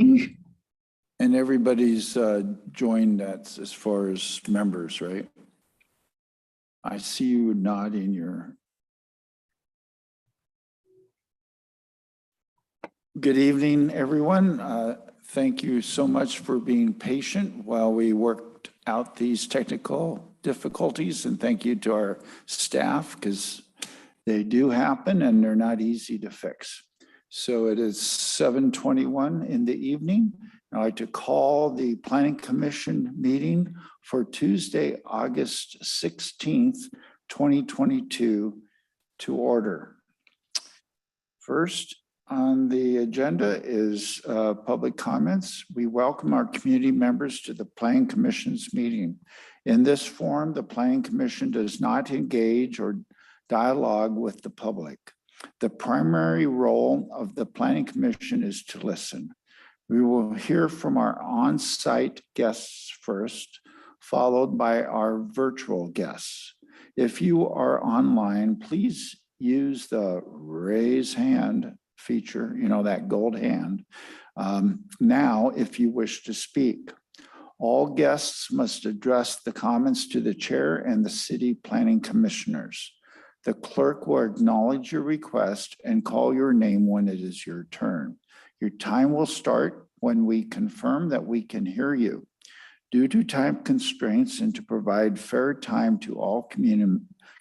meeting. And everybody's joined that as far as members, right? I see you nodding your. Good evening, everyone. Thank you so much for being patient while we worked out these technical difficulties, and thank you to our staff because they do happen and they're not easy to fix. So it is 7:21 in the evening. I'd like to call the Planning Commission meeting for Tuesday, August 16th, 2022 to order. First on the agenda is public comments. We welcome our community members to the Planning Commission's meeting. In this forum, the Planning Commission does not engage or dialogue with the public. The primary role of the Planning Commission is to listen. We will hear from our on-site guests first, followed by our virtual guests. If you are online, please use the raise hand feature, that gold hand, now if you wish to speak. All guests must address the comments to the chair and the city planning commissioners. The clerk will acknowledge your request and call your name when it is your turn. Your time will start when we confirm that we can hear you. Due to time constraints and to provide fair time to all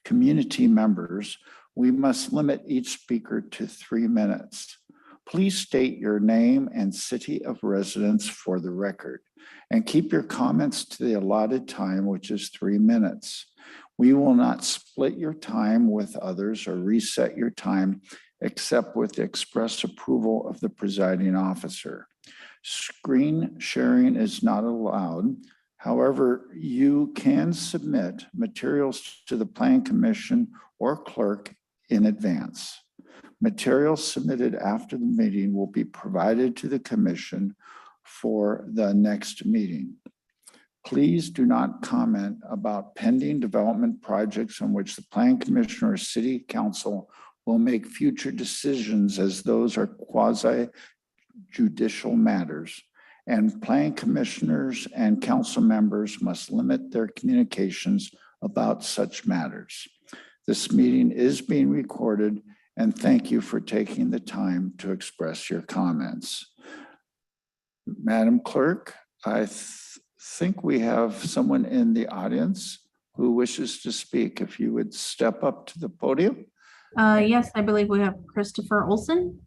community members, we must limit each speaker to 3 minutes. Please state your name and city of residence for the record, and keep your comments to the allotted time, which is 3 minutes. We will not split your time with others or reset your time except with the express approval of the presiding officer. Screen sharing is not allowed. However, you can submit materials to the Planning Commission or clerk in advance. Materials submitted after the meeting will be provided to the commission for the next meeting. Please do not comment about pending development projects on which the Planning Commission or City Council will make future decisions, as those are quasi-judicial matters, and Planning Commissioners and Council members must limit their communications about such matters. This meeting is being recorded, and thank you for taking the time to express your comments. Madam Clerk, I think we have someone in the audience who wishes to speak. If you would step up to the podium. Yes, I believe we have Christopher Olson.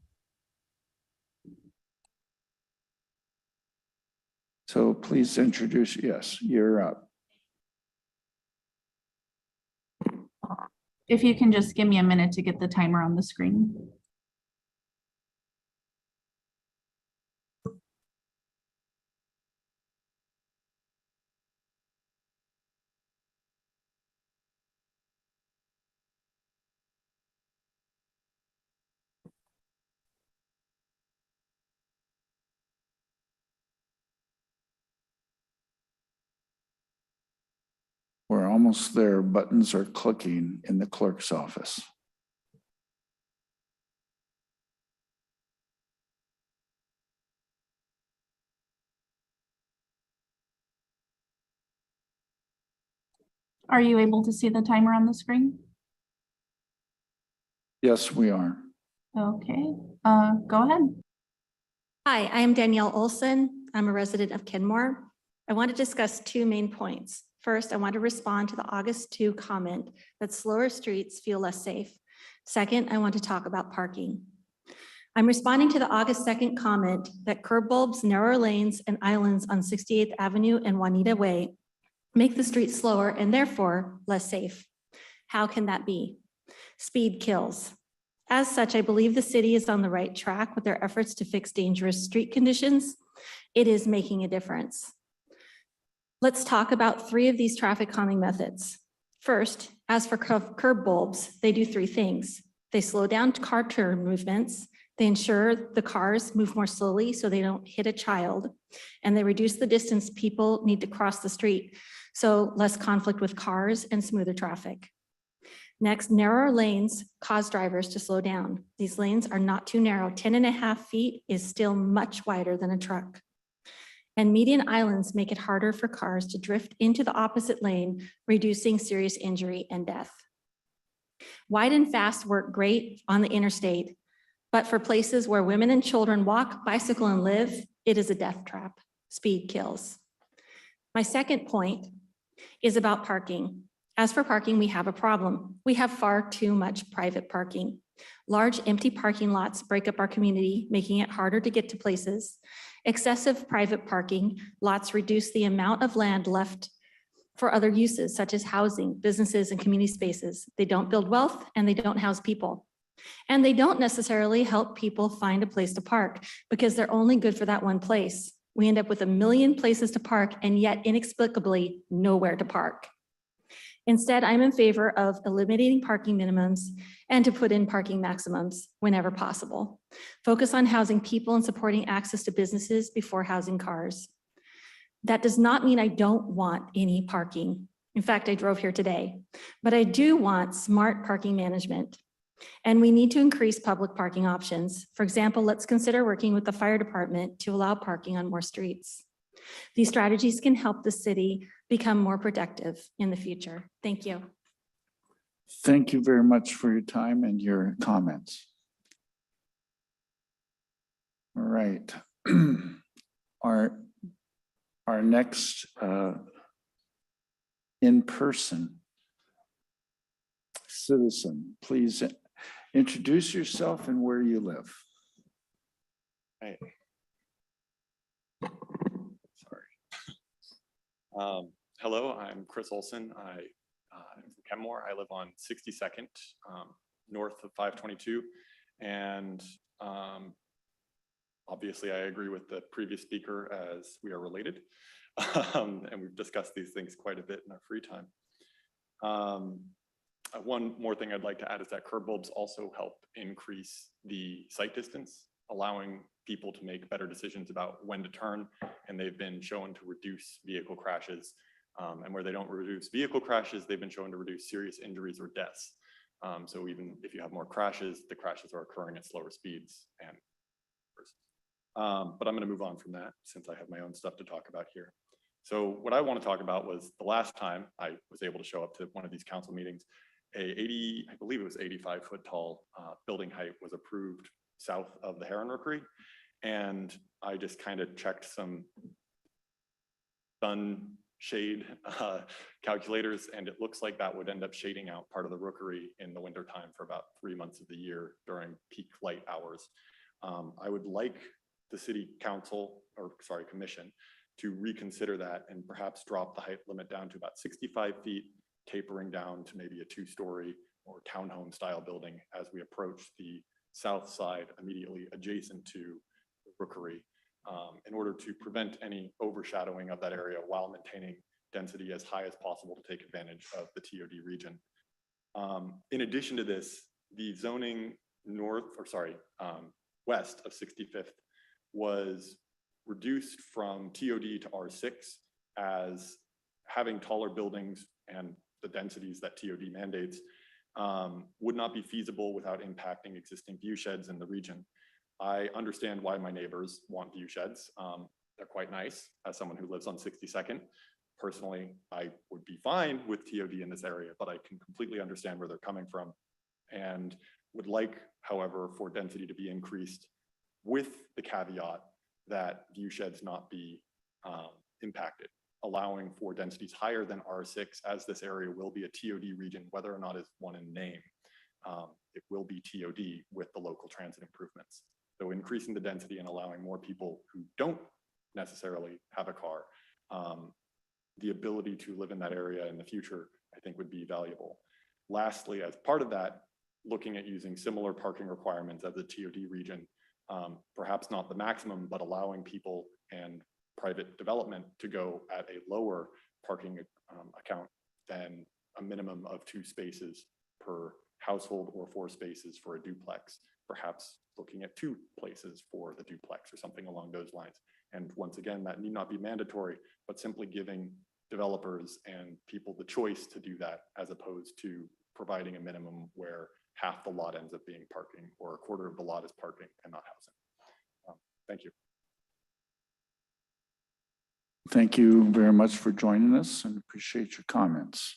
So please introduce, yes, you're up. If you can just give me a minute to get the timer on the screen. We're almost there. Buttons are clicking in the clerk's office. Are you able to see the timer on the screen? Yes, we are. Okay, go ahead. Hi, I am Danielle Olson. I'm a resident of Kenmore. I want to discuss 2 main points. First, I want to respond to the August 2 comment that slower streets feel less safe. Second, I want to talk about parking. I'm responding to the August 2nd comment that curb bulbs, narrower lanes, and islands on 68th Avenue and Juanita Way make the street slower and therefore less safe. How can that be? Speed kills. As such, I believe the city is on the right track with their efforts to fix dangerous street conditions. It is making a difference. Let's talk about 3 of these traffic calming methods. First, as for curb bulbs, they do 3 things. They slow down car turn movements, they ensure the cars move more slowly so they don't hit a child, and they reduce the distance people need to cross the street, so less conflict with cars and smoother traffic. Next, narrower lanes cause drivers to slow down. These lanes are not too narrow. 10.5 feet is still much wider than a truck. And median islands make it harder for cars to drift into the opposite lane, reducing serious injury and death. Wide and fast work great on the interstate, but for places where women and children walk, bicycle, and live, it is a death trap. Speed kills. My second point is about parking. As for parking, we have a problem. We have far too much private parking. Large empty parking lots break up our community, making it harder to get to places. Excessive private parking lots reduce the amount of land left for other uses, such as housing, businesses, and community spaces. They don't build wealth and they don't house people. And they don't necessarily help people find a place to park because they're only good for that one place. We end up with 1 million places to park and yet inexplicably nowhere to park. Instead, I'm in favor of eliminating parking minimums and to put in parking maximums whenever possible. Focus on housing people and supporting access to businesses before housing cars. That does not mean I don't want any parking. In fact, I drove here today, but I do want smart parking management. And we need to increase public parking options. For example, let's consider working with the fire department to allow parking on more streets. These strategies can help the city become more productive in the future. Thank you. Thank you very much for your time and your comments. All right. Our next in-person citizen, please introduce yourself and where you live. Right. Sorry. Hello, I'm Chris Olson. I'm from Kenmore. I live on 62nd, north of 522. And obviously, I agree with the previous speaker as we are related. And we've discussed these things quite a bit in our free time. One more thing I'd like to add is that curb bulbs also help increase the sight distance, allowing people to make better decisions about when to turn, and they've been shown to reduce vehicle crashes. And where they don't reduce vehicle crashes, they've been shown to reduce serious injuries or deaths. So even if you have more crashes, the crashes are occurring at slower speeds. But I'm going to move on from that since I have my own stuff to talk about here. So what I want to talk about was the last time I was able to show up to one of these council meetings, I believe it was 85-foot tall building height was approved south of the Heron Rookery. And I just kind of checked some sun shade calculators, and it looks like that would end up shading out part of the Rookery in the wintertime for about 3 months of the year during peak light hours. I would like the city council, or sorry, commission, to reconsider that and perhaps drop the height limit down to about 65 feet, tapering down to maybe a 2-story or townhome style building as we approach the south side immediately adjacent to the Rookery, in order to prevent any overshadowing of that area while maintaining density as high as possible to take advantage of the TOD region. In addition to this, the zoning west of 65th was reduced from TOD to R6 as having taller buildings and the densities that TOD mandates would not be feasible without impacting existing view sheds in the region. I understand why my neighbors want view sheds. They're quite nice. As someone who lives on 62nd, personally, I would be fine with TOD in this area, but I can completely understand where they're coming from and would like, however, for density to be increased with the caveat that view sheds not be impacted, allowing for densities higher than R6, as this area will be a TOD region, whether or not it's one in name. It will be TOD with the local transit improvements. So increasing the density and allowing more people who don't necessarily have a car, the ability to live in that area in the future, I think would be valuable. Lastly, as part of that, looking at using similar parking requirements as the TOD region, perhaps not the maximum, but allowing people and private development to go at a lower parking account than a minimum of 2 spaces per household or 4 spaces for a duplex, perhaps looking at 2 places for the duplex or something along those lines. And once again, that need not be mandatory, but simply giving developers and people the choice to do that as opposed to providing a minimum where half the lot ends up being parking or a quarter of the lot is parking and not housing. Thank you. Thank you very much for joining us and appreciate your comments.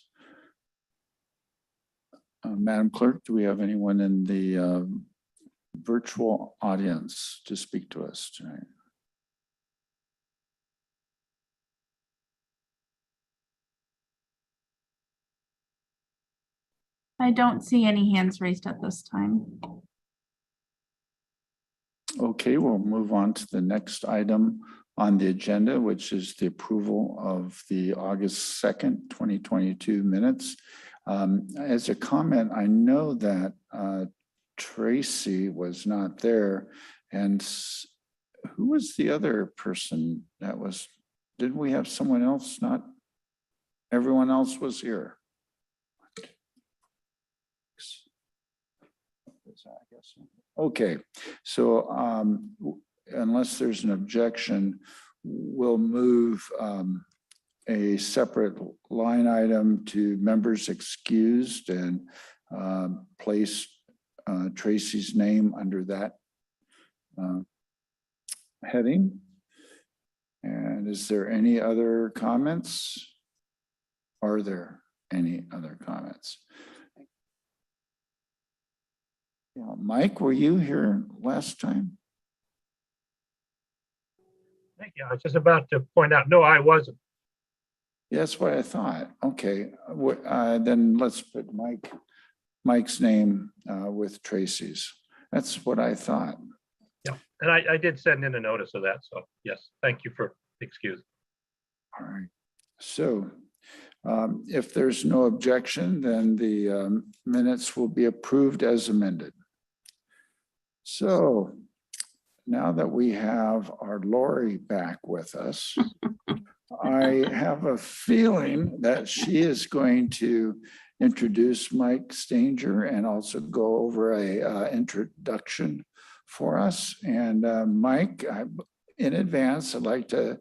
Madam Clerk, do we have anyone in the virtual audience to speak to us tonight? I don't see any hands raised at this time. Okay, we'll move on to the next item on the agenda, which is the approval of the August 2nd, 2022 minutes. As a comment, I know that Tracy was not there, and who was the other person that was, didn't we have someone else? Not everyone else was here. Okay, so unless there's an objection, we'll move a separate line item to members excused and place Tracy's name under that heading. And is there any other comments? Are there any other comments? Yeah, Mike, were you here last time? Thank you. I was just about to point out, no, I wasn't. Yeah, that's what I thought. Okay, then let's put Mike's name with Tracy's. That's what I thought. Yeah, and I did send in a notice of that. So yes, thank you for excusing. All right. So if there's no objection, then the minutes will be approved as amended. So now that we have our Lori back with us, I have a feeling that she is going to introduce Mike Stanger and also go over a introduction for us. And Mike, in advance, I'd like to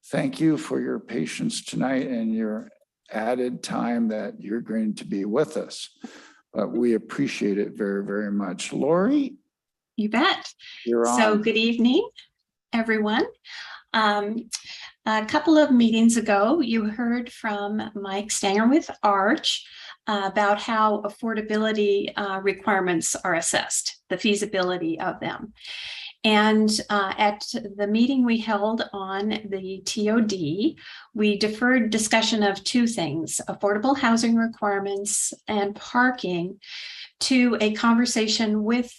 thank you for your patience tonight and your added time that you're going to be with us. But we appreciate it very, very much. Lori? You bet. You're on. So good evening, everyone. A couple of meetings ago, you heard from Mike Stanger with Arch about how affordability requirements are assessed, the feasibility of them. And at the meeting we held on the TOD, we deferred discussion of two things, affordable housing requirements and parking, to a conversation with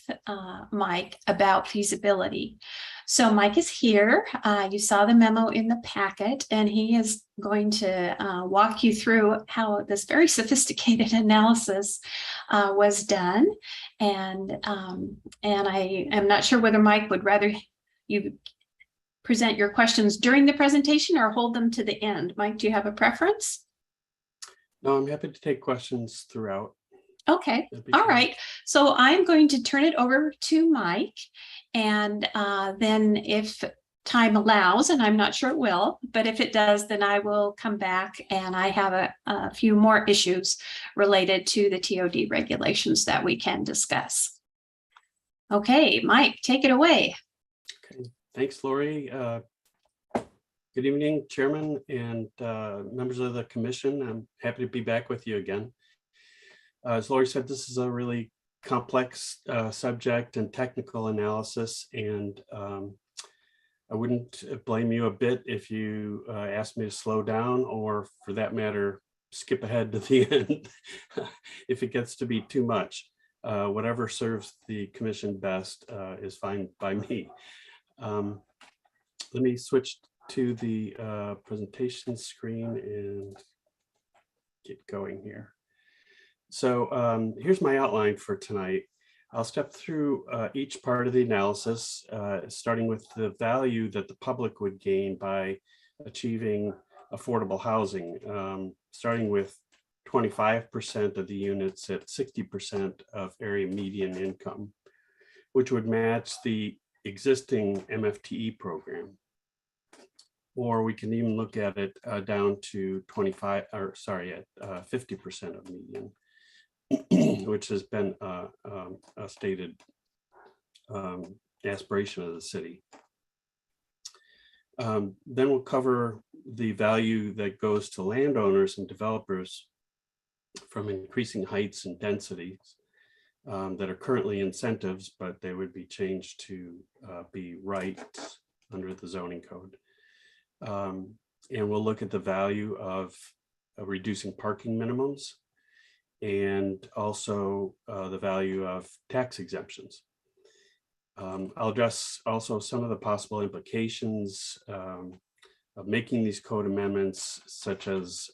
Mike about feasibility. So Mike is here. You saw the memo in the packet, and he is going to walk you through how this very sophisticated analysis was done. And I am not sure whether Mike would rather you present your questions during the presentation or hold them to the end. Mike, do you have a preference? No, I'm happy to take questions throughout. Okay, all right. So I'm going to turn it over to Mike. And then if time allows, and I'm not sure it will, but if it does, then I will come back and I have a few more issues related to the TOD regulations that we can discuss. Okay, Mike, take it away. Okay, thanks, Lori. Good evening, Chairman and members of the Commission. I'm happy to be back with you again. As Lori said, this is a really complex subject and technical analysis, and I wouldn't blame you a bit if you asked me to slow down, or for that matter, skip ahead to the end if it gets to be too much. Whatever serves the Commission best is fine by me. Let me switch to the presentation screen and get going here. So here's my outline for tonight. I'll step through each part of the analysis, starting with the value that the public would gain by achieving affordable housing, starting with 25% of the units at 60% of area median income, which would match the existing MFTE program. Or we can even look at it down to 50% of median. which has been a stated aspiration of the city. Then we'll cover the value that goes to landowners and developers from increasing heights and densities that are currently incentives, but they would be changed to be rights under the zoning code. And we'll look at the value of reducing parking minimums and also the value of tax exemptions. I'll address also some of the possible implications of making these code amendments, such as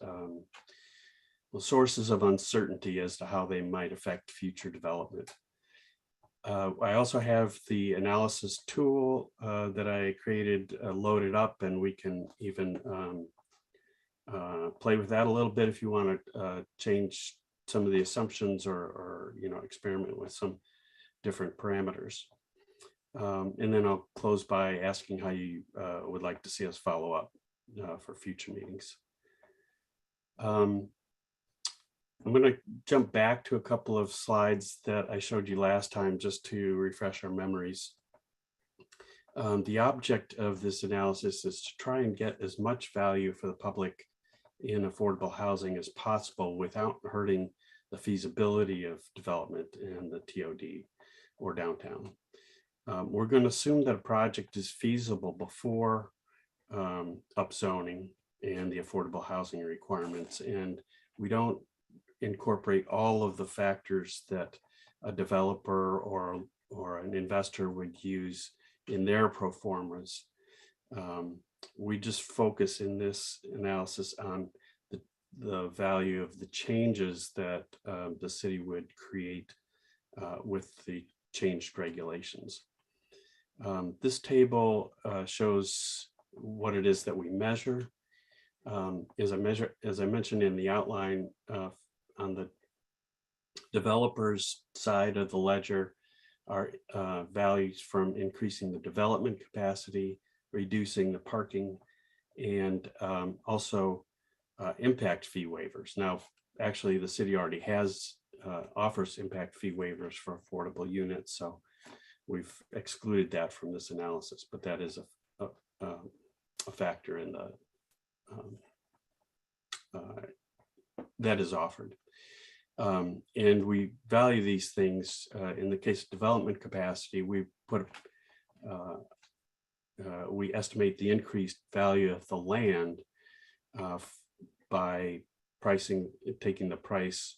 sources of uncertainty as to how they might affect future development. I also have the analysis tool that I created loaded up, and we can even play with that a little bit if you want to change some of the assumptions or experiment with some different parameters. And then I'll close by asking how you would like to see us follow up for future meetings. I'm going to jump back to a couple of slides that I showed you last time just to refresh our memories. The object of this analysis is to try and get as much value for the public in affordable housing as possible without hurting the feasibility of development in the TOD or downtown. We're going to assume that a project is feasible before upzoning and the affordable housing requirements, and we don't incorporate all of the factors that a developer or an investor would use in their pro formas. We just focus in this analysis on the value of the changes that the city would create with the changed regulations. This table shows what it is that we measure. As I mentioned in the outline, on the developers side of the ledger are values from increasing the development capacity, reducing the parking, and also impact fee waivers. Now, actually, the city already has offers impact fee waivers for affordable units, so we've excluded that from this analysis, but that is a factor in the that is offered. And we value these things. In the case of development capacity, we estimate the increased value of the land by taking the price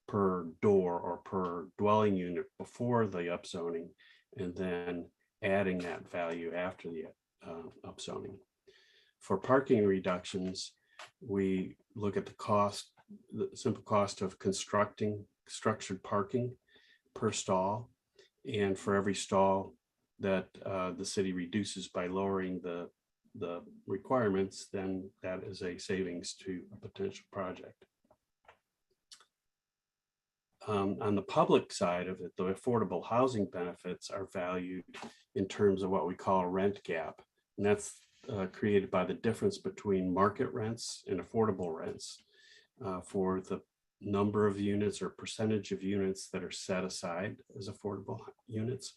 per door or per dwelling unit before the upzoning, and then adding that value after the upzoning. For parking reductions, we look at the simple cost of constructing structured parking per stall, and for every stall that the city reduces by lowering the requirements, then that is a savings to a potential project. On the public side of it, the affordable housing benefits are valued in terms of what we call a rent gap, and that's created by the difference between market rents and affordable rents for the number of units or percentage of units that are set aside as affordable units,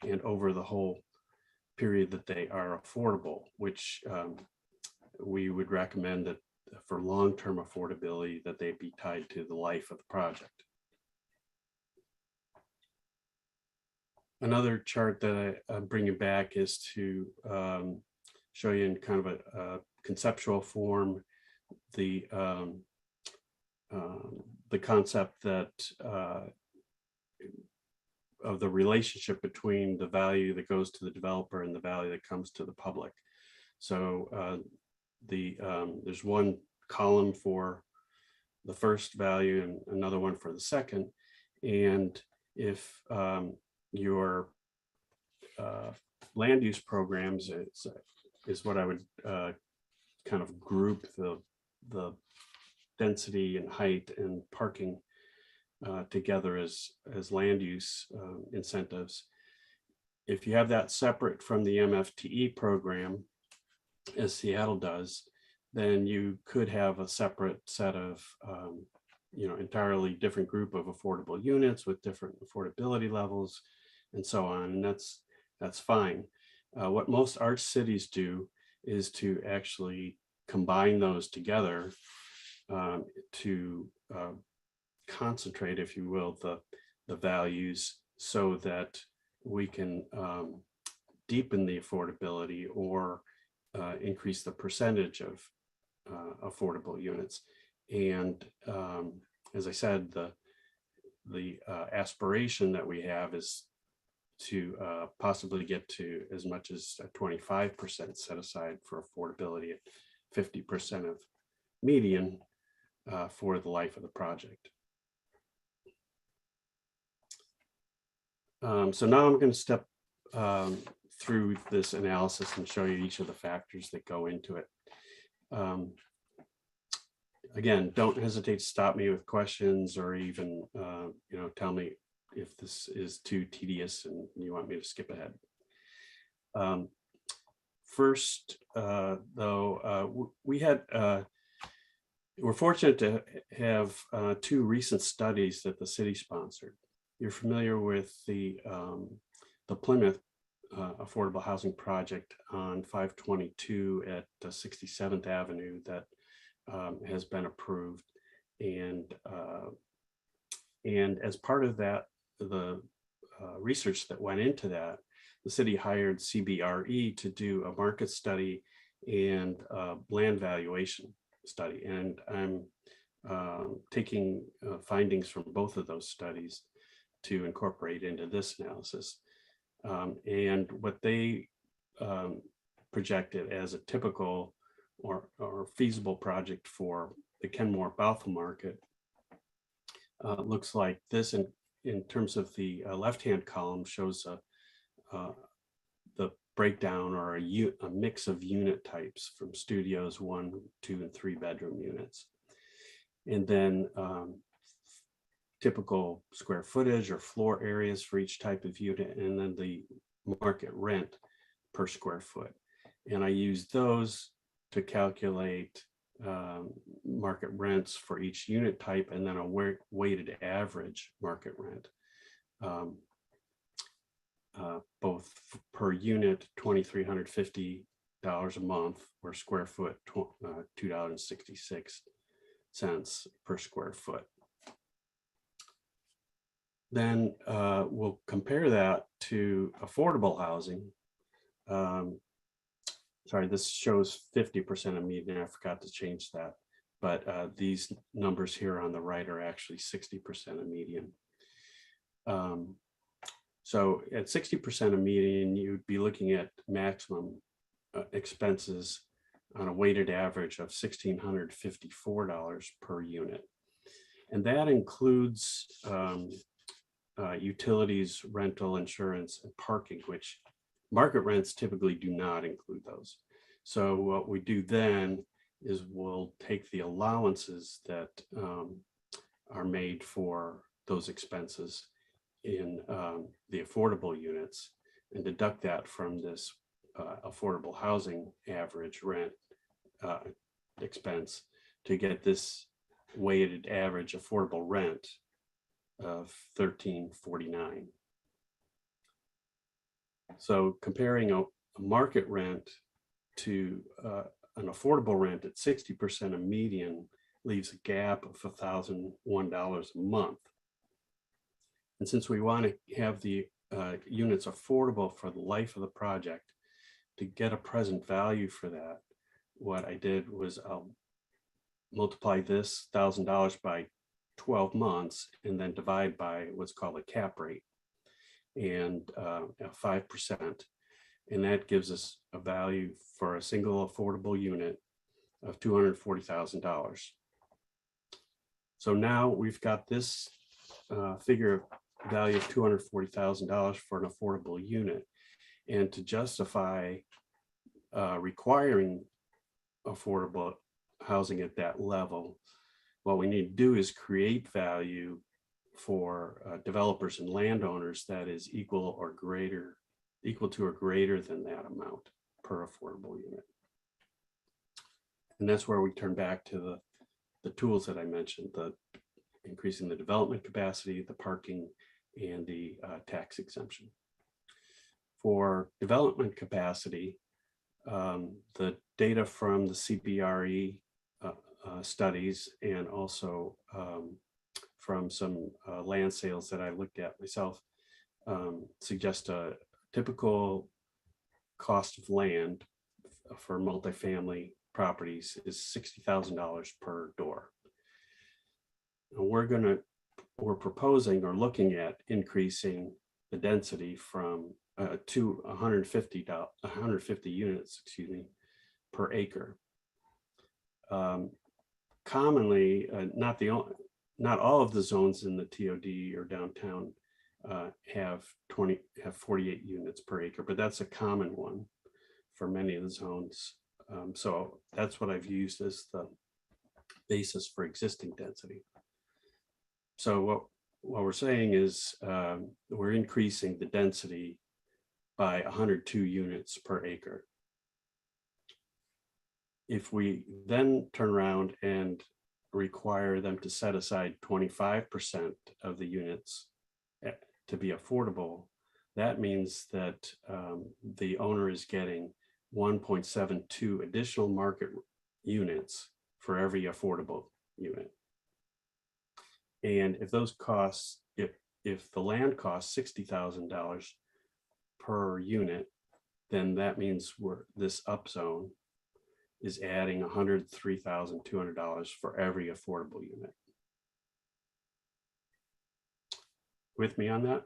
and over the whole period that they are affordable, which we would recommend that for long-term affordability that they be tied to the life of the project. Another chart that I'm bringing back is to show you in kind of a conceptual form the concept that of the relationship between the value that goes to the developer and the value that comes to the public. So there's one column for the first value and another one for the second. And if your land use programs is what I would kind of group the density and height and parking together as land use incentives. If you have that separate from the MFTE program, as Seattle does, then you could have a separate set of entirely different group of affordable units with different affordability levels and so on. And that's fine. What most arch cities do is to actually combine those together to concentrate, if you will, the values so that we can deepen the affordability or increase the percentage of affordable units. And as I said, the aspiration that we have is to possibly get to as much as 25% set aside for affordability at 50% of median for the life of the project. So now I'm going to step through this analysis and show you each of the factors that go into it. Again, don't hesitate to stop me with questions or even, tell me if this is too tedious and you want me to skip ahead. First, though, we're fortunate to have two recent studies that the city sponsored. You're familiar with the Plymouth affordable housing project on 522 at 67th Avenue that has been approved, and as part of that, the research that went into that, the city hired CBRE to do a market study and land valuation study, and I'm taking findings from both of those studies to incorporate into this analysis. And what they projected as a typical or feasible project for the Kenmore-Bothell market looks like this. In terms of the left-hand column shows the breakdown or a mix of unit types from studios, 1, 2, and 3 bedroom units. And then typical square footage or floor areas for each type of unit, and then the market rent per square foot. And I use those to calculate market rents for each unit type, and then a weighted average market rent, both per unit, $2,350 a month, or square foot, $2.66 per square foot. Then we'll compare that to affordable housing. Sorry, this shows 50% of median. I forgot to change that, but these numbers here on the right are actually 60% of median. So at 60% of median, you'd be looking at maximum expenses on a weighted average of $1,654 per unit. And that includes utilities, rental, insurance, and parking, which market rents typically do not include those. So what we do then is we'll take the allowances that are made for those expenses in the affordable units and deduct that from this affordable housing average rent expense to get this weighted average affordable rent of $1,349. So comparing a market rent to an affordable rent at 60% of median leaves a gap of $1,001 a month. And since we want to have the units affordable for the life of the project, to get a present value for that, what I did was I'll multiply this $1,000 by 12 months and then divide by what's called a cap rate, and 5. And that gives us a value for a single affordable unit of $240,000. So now we've got this figure value of $240,000 for an affordable unit. And to justify requiring affordable housing at that level, what we need to do is create value for developers and landowners that is equal to or greater than that amount per affordable unit. And that's where we turn back to the tools that I mentioned, the increasing the development capacity, the parking, and the tax exemption. For development capacity, the data from the CBRE studies and also from some land sales that I looked at myself suggest a typical cost of land for multifamily properties is $60,000 per door. And we're proposing or looking at increasing the density from to 150 units, per acre. Commonly, not all of the zones in the TOD or downtown have 48 units per acre, but that's a common one for many of the zones. So that's what I've used as the basis for existing density. So what we're saying is we're increasing the density by 102 units per acre. If we then turn around and require them to set aside 25% of the units to be affordable, that means that the owner is getting 1.72 additional market units for every affordable unit. And if those costs, if the land costs $60,000 per unit, then that means this upzone is adding $103,200 for every affordable unit. With me on that?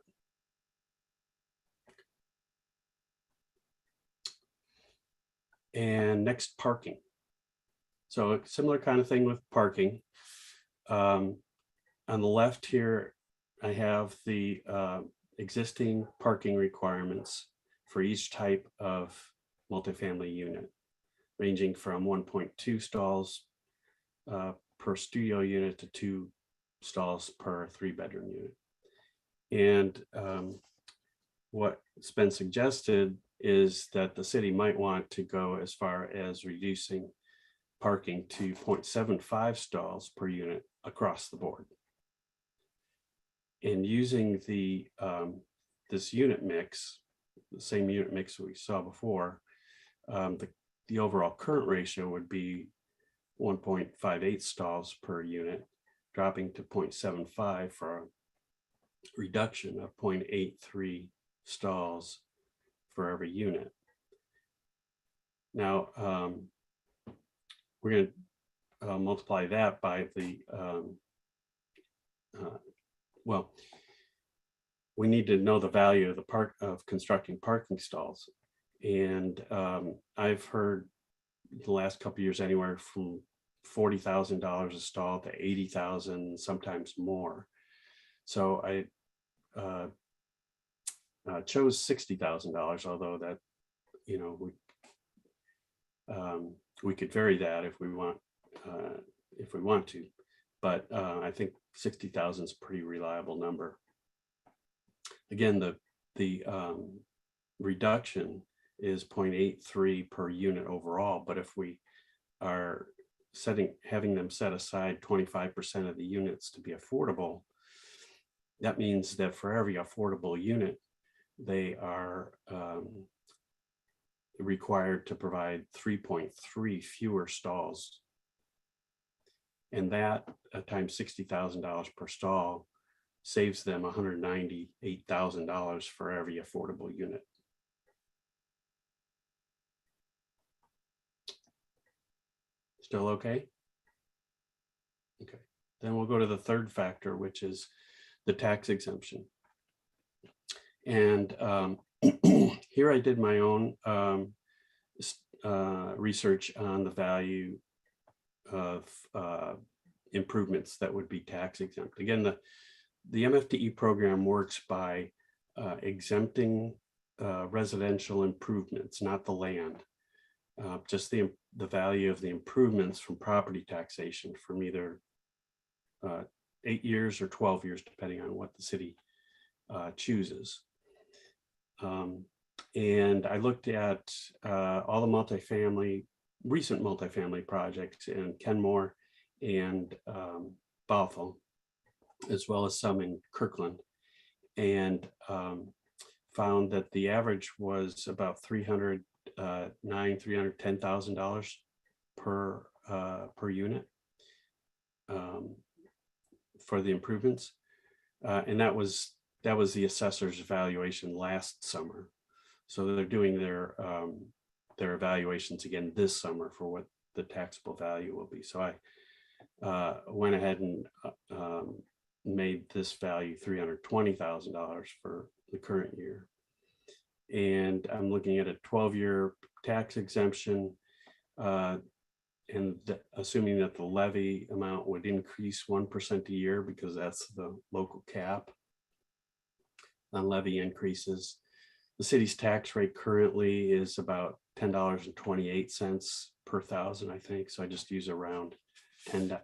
And next, parking. So a similar kind of thing with parking. On the left here, I have the existing parking requirements for each type of multifamily unit, ranging from 1.2 stalls per studio unit to 2 stalls per 3-bedroom unit. And what's been suggested is that the city might want to go as far as reducing parking to 0.75 stalls per unit across the board. And using the this unit mix, the same unit mix we saw before, the overall current ratio would be 1.58 stalls per unit, dropping to 0.75 for a reduction of 0.83 stalls for every unit. Now, we're going to multiply that by the, well, we need to know the value of of constructing parking stalls. And I've heard the last couple of years anywhere from $40,000 a stall to $80,000, sometimes more. So I chose $60,000, although that, you know, we could vary that if we want to, but I think 60,000 is a pretty reliable number. Again, the reduction is 0.83 per unit overall, but if we are having them set aside 25% of the units to be affordable, that means that for every affordable unit, they are required to provide 3.3 fewer stalls. And that times $60,000 per stall saves them $198,000 for every affordable unit. Still okay? Okay, then we'll go to the third factor, which is the tax exemption. And here I did my own research on the value of improvements that would be tax exempt. Again, the MFTE program works by exempting residential improvements, not the land, just the value of the improvements from property taxation from either 8 years or 12 years, depending on what the city chooses. And I looked at all the recent multifamily projects in Kenmore and Bothell. as well as some in Kirkland, and found that the average was about $310,000 per unit for the improvements, and that was the assessor's evaluation last summer. So they're doing their evaluations again this summer for what the taxable value will be. So I went ahead and made this value $320,000 for the current year. And I'm looking at a 12-year tax exemption, and assuming that the levy amount would increase 1% a year, because that's the local cap on levy increases. The city's tax rate currently is about $10.28 per thousand, I think. So I just use around $10.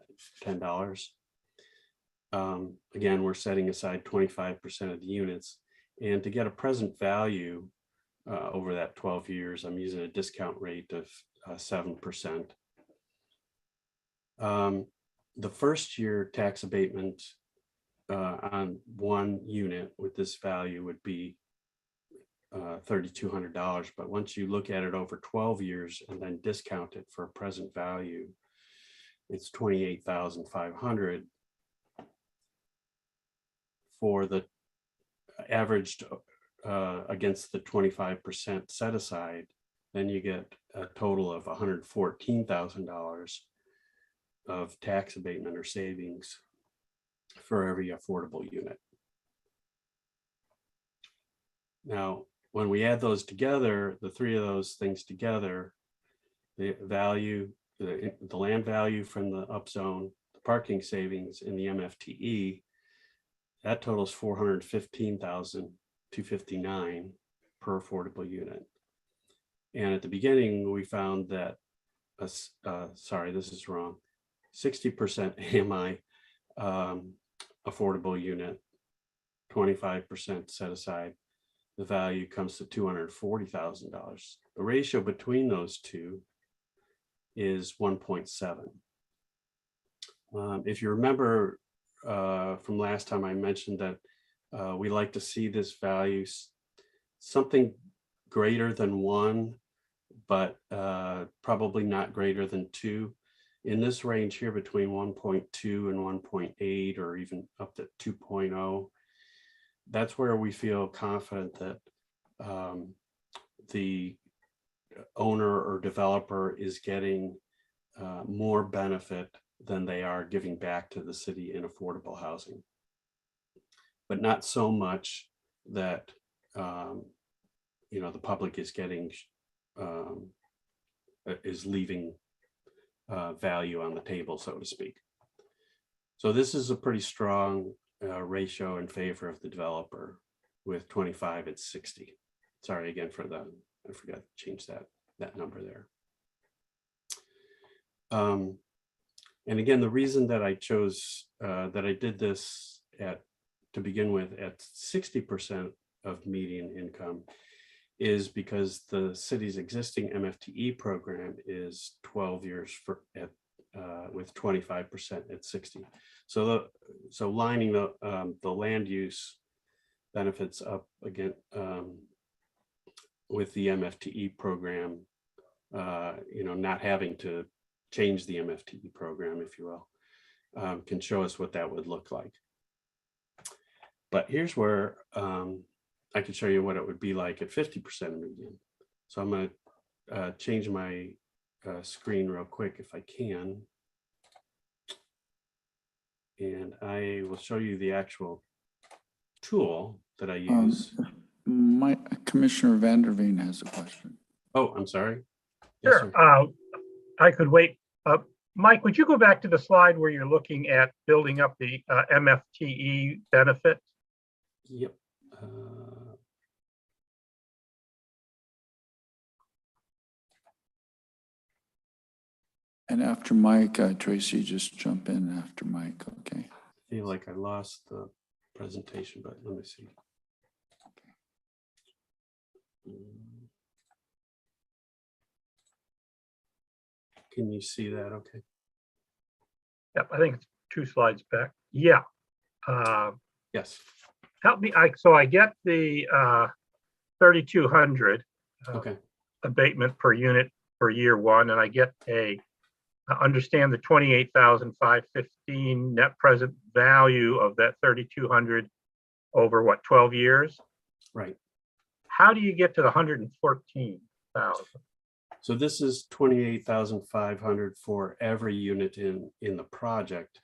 Again, we're setting aside 25% of the units, and to get a present value over that 12 years, I'm using a discount rate of 7%. The first year tax abatement on one unit with this value would be $3,200, but once you look at it over 12 years and then discount it for a present value, it's $28,500 for the averaged against the 25% set aside. Then you get a total of $114,000 of tax abatement or savings for every affordable unit. Now, when we add those together, the three of those things together, the value, the land value from the upzone, the parking savings, and the MFTE, that totals $415,259 per affordable unit. And at the beginning, we found that, sorry, this is wrong, 60% AMI affordable unit, 25% set aside, the value comes to $240,000. The ratio between those two is 1.7. If you remember from last time, I mentioned that we like to see this value something greater than 1, but probably not greater than 2. In this range here between 1.2 and 1.8, or even up to 2.0, that's where we feel confident that the owner or developer is getting more benefit than they are giving back to the city in affordable housing, but not so much that the public is getting is leaving value on the table, so to speak. So this is a pretty strong ratio in favor of the developer. With 25 at 60. Sorry again for the, I forgot to change that number there. And again, the reason that I chose that I did this to begin with at 60% of median income is because the city's existing MFTE program is 12 years with 25% at 60. So lining the land use benefits up again with the MFTE program, not having to change the MFTE program, if you will, can show us what that would look like. But here's where I can show you what it would be like at 50% median. So I'm going to change my screen real quick if I can. And I will show you the actual tool that I use. Commissioner Vanderveen has a question. Oh, I'm sorry. Yes, Sure. sir. I could wait. Mike, would you go back to the slide where you're looking at building up the MFTE benefit? Yep. And after Mike, Tracy, just jump in after Mike, okay? I feel like I lost the presentation, but let me see. Can you see that? Okay. Yep, I think it's 2 slides back. Yeah. Yes. help me, so I get the 3,200 Okay. abatement per unit for year one, and I get I understand the 28,515 net present value of that 3,200 over what, 12 years? Right. How do you get to the 114,000? So this is 28,500 for every unit in the project.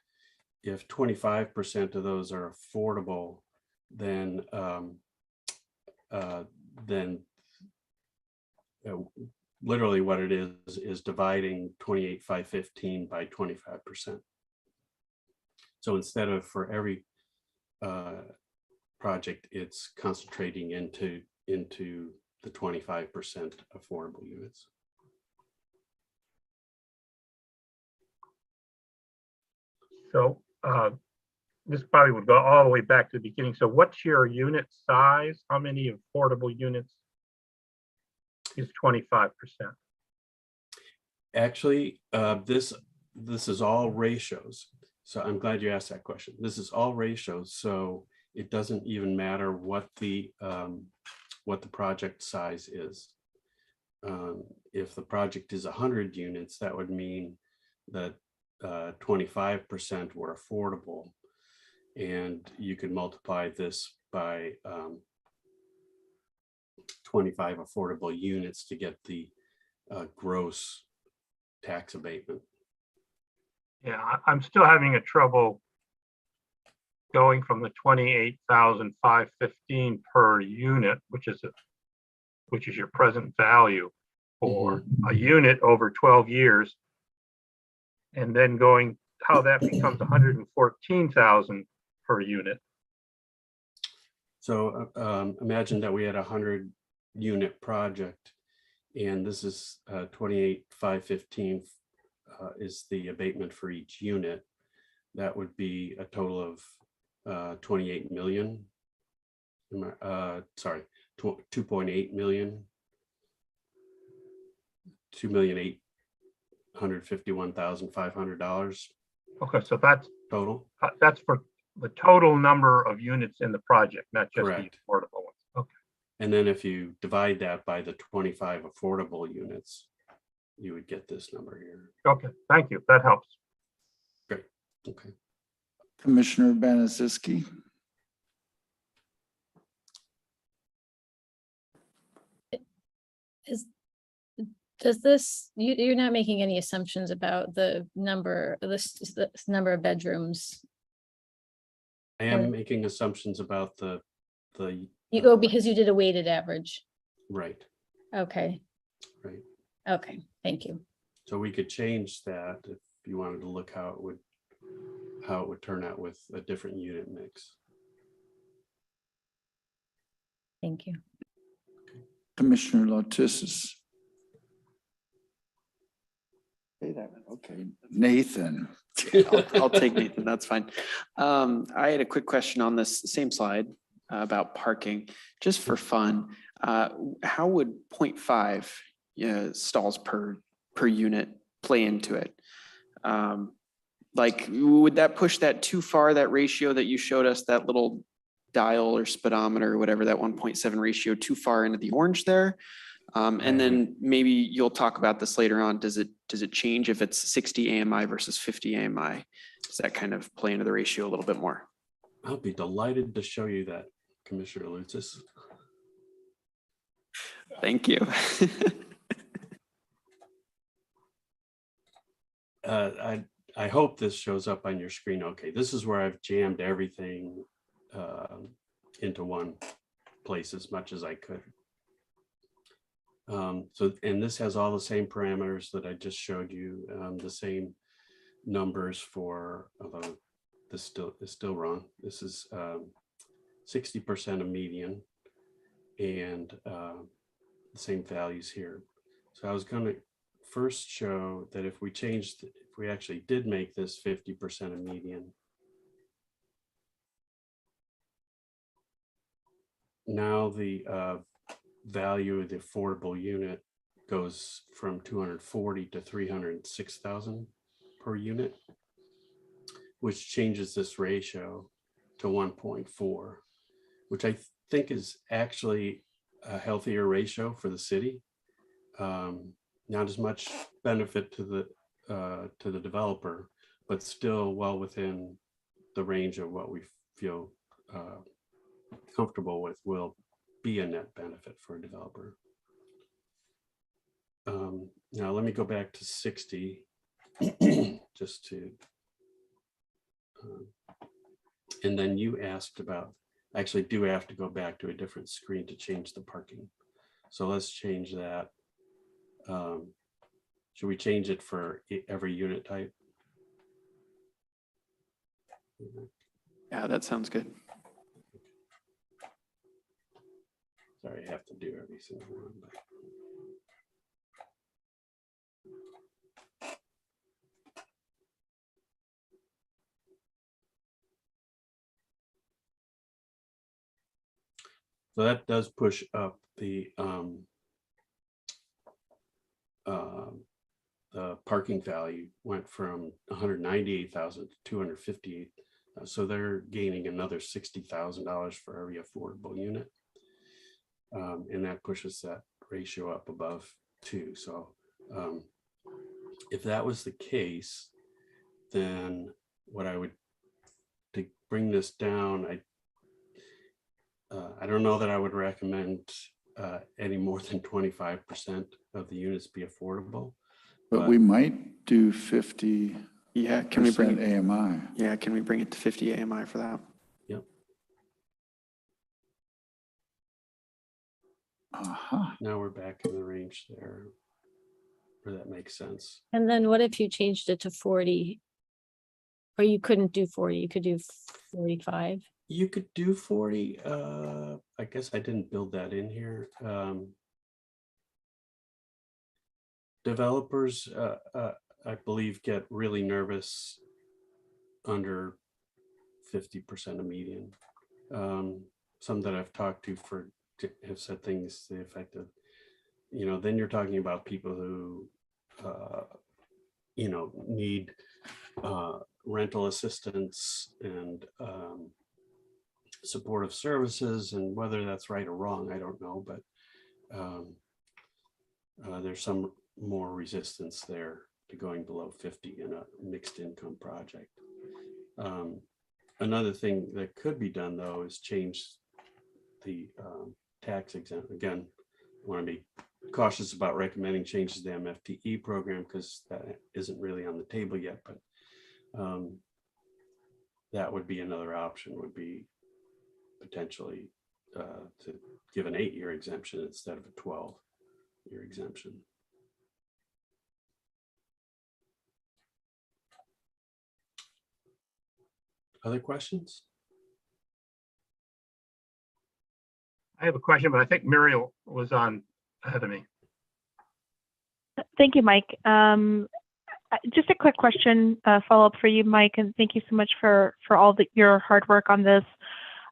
If 25% of those are affordable, then literally what it is dividing 28,515 by 25%. So instead of for every project, it's concentrating into the 25% affordable units. So this probably would go all the way back to the beginning. So what's your unit size? How many affordable units is 25%? Actually, this is all ratios. So I'm glad you asked that question. This is all ratios. So it doesn't even matter what the project size is. If the project is 100 units, that would mean that 25% were affordable, and you could multiply this by 25 affordable units to get the gross tax abatement. Yeah, I'm still having a trouble going from the 28,515 per unit, which is your present value for a unit over 12 years, and then going how that becomes 114,000 per unit. So imagine that we had a 100 unit project, and this is 28,515 is the abatement for each unit. That would be a total of 28 million. Sorry, 2.8 million. $2,851,500. Okay, so that's total. That's for the total number of units in the project, not just Correct. the affordable ones. Okay. And then if you divide that by the 25 affordable units, you would get this number here. Okay, thank you. That helps. Great. Okay. Commissioner Benaziski. Does this, you're not making any assumptions about the number of bedrooms? I am making assumptions about the because you did a weighted average. right. Okay. Right. Okay, thank you. So we could change that if you wanted to look how it would turn out with a different unit mix. Thank you. Commissioner Lotisis. Okay, Nathan. I'll take Nathan, that's fine. I had a quick question on this same slide about parking, just for fun. How would 0.5 stalls per unit play into it? Like, would that push that too far, that ratio that you showed us, that little dial or speedometer or whatever, that 1.7 ratio, too far into the orange there? And then maybe you'll talk about this later on. Does it change if it's 60 AMI versus 50 AMI? Does that kind of play into the ratio a little bit more? I'll be delighted to show you that, Commissioner Lutzis. Thank you. I hope this shows up on your screen. Okay, this is where I've jammed everything into one place as much as I could. And this has all the same parameters that I just showed you, the same numbers for, although this is still wrong. This is 60% of median and the same values here. So I was going to first show that if we actually did make this 50% of median, now the value of the affordable unit goes from 240 to 306,000 per unit, which changes this ratio. to 1.4, which I think is actually a healthier ratio for the city. Not as much benefit to the developer, but still well within the range of what we feel comfortable with will be a net benefit for a developer. Now let me go back to 60 just to, and then you asked about, I actually do have to go back to a different screen to change the parking. So let's change that. Should we change it for every unit type? Yeah, that sounds good. Sorry, I have to do every single one. But... So that does push up the parking value went from 198,000 to 258. So they're gaining another $60,000 for every affordable unit. And that pushes that ratio up above 2. So if that was the case, then what I would, to bring this down, I don't know that I would recommend any more than 25% of the units be affordable. But we might do 50% Yeah, can we bring it? AMI. Yeah, can we bring it to 50 AMI for that? Yep. Now we're back in the range there, where that makes sense. And then what if you changed it to 40? Or you couldn't do 40, you could do 45? You could do 40. I guess I didn't build that in here. Developers, I believe, get really nervous under 50% of median. Some that I've talked to have said things to the effect of, then you're talking about people who, need rental assistance and supportive services, and whether that's right or wrong, I don't know, but there's some more resistance there to going below 50 in a mixed income project. Another thing that could be done, though, is change the tax exempt. Again, I want to be cautious about recommending changes to the Mfte program because that isn't really on the table yet, but that would be another option, would be potentially to give an 8-year exemption instead of a 12-year exemption. Other questions? I have a question, but I think Muriel was on ahead of me. Thank you, Mike. Just a quick question, follow-up for you, Mike, and thank you so much for all your hard work on this.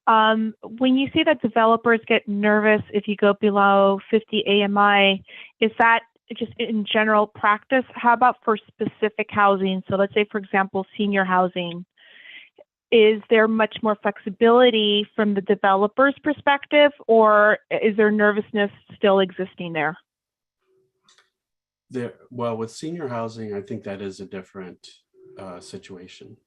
When you say that developers get nervous if you go below 50 AMI, is that just in general practice? How about for specific housing? So let's say, for example, senior housing. Is there much more flexibility from the developer's perspective, or is there nervousness still existing there? Well, with senior housing, I think that is a different situation.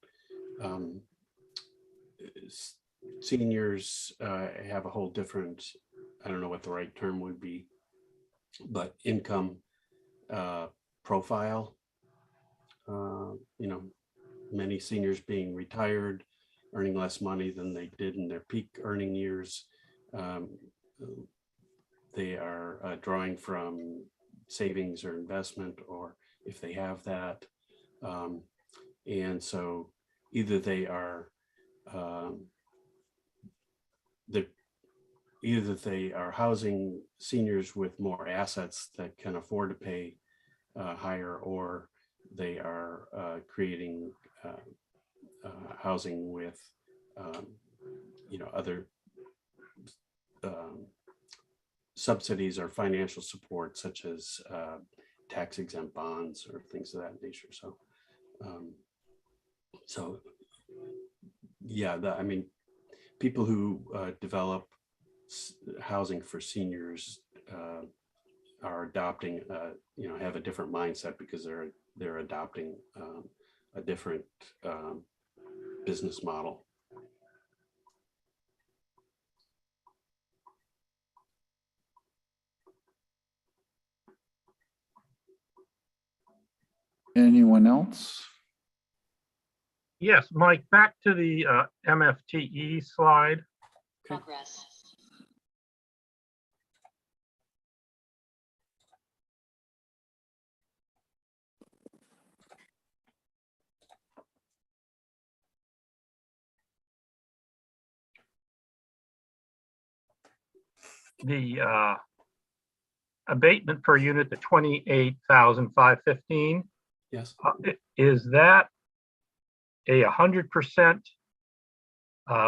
Seniors have a whole different, I don't know what the right term would be, but income profile. Many seniors being retired, earning less money than they did in their peak earning years. They are drawing from savings or investment, or if they have that. And so either they are housing seniors with more assets that can afford to pay higher, or they are creating housing with other subsidies or financial support, such as tax exempt bonds or things of that nature. So, yeah, people who develop housing for seniors are adopting, have a different mindset because they're adopting a different business model. Anyone else? Yes, Mike, back to the MFTE slide. Progress. The abatement per unit to 28,515. Yes. Is that a 100%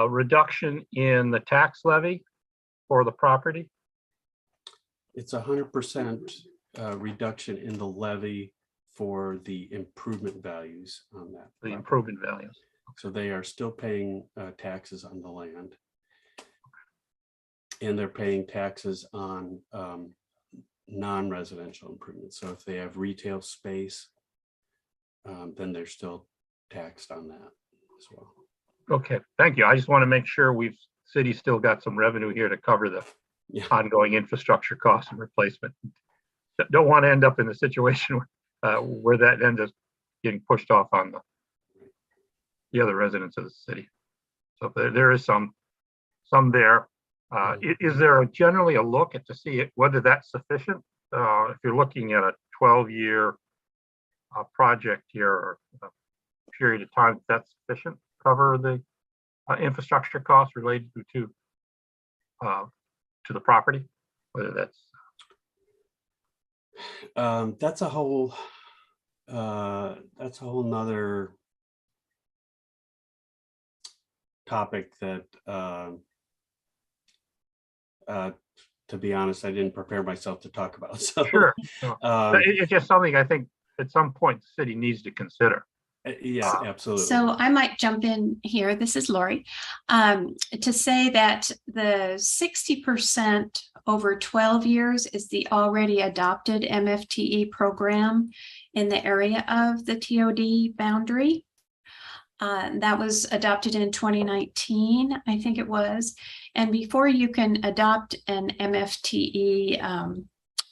reduction in the tax levy for the property? It's 100% reduction in the levy for the improvement values on that. The property. improvement values. So they are still paying taxes on the land. And they're paying taxes on non-residential improvements. So if they have retail space, then they're still taxed on that as well. Okay, thank you. I just want to make sure city's still got some revenue here to cover the ongoing infrastructure costs and replacement. Don't want to end up in a situation where that ends up getting pushed off on the other residents of the city. So there is some there. Is there generally a look to see whether that's sufficient? If you're looking at a 12-year project here or a period of time, that's sufficient to cover the infrastructure costs related to the property, whether that's a whole nother topic that to be honest, I didn't prepare myself to talk about. So sure. It's just something I think at some point the city needs to consider. Yeah, absolutely. So I might jump in here. This is Lori. To say that the 60% over 12 years is the already adopted MFTE program in the area of the TOD boundary. That was adopted in 2019, I think it was. And before you can adopt an MFTE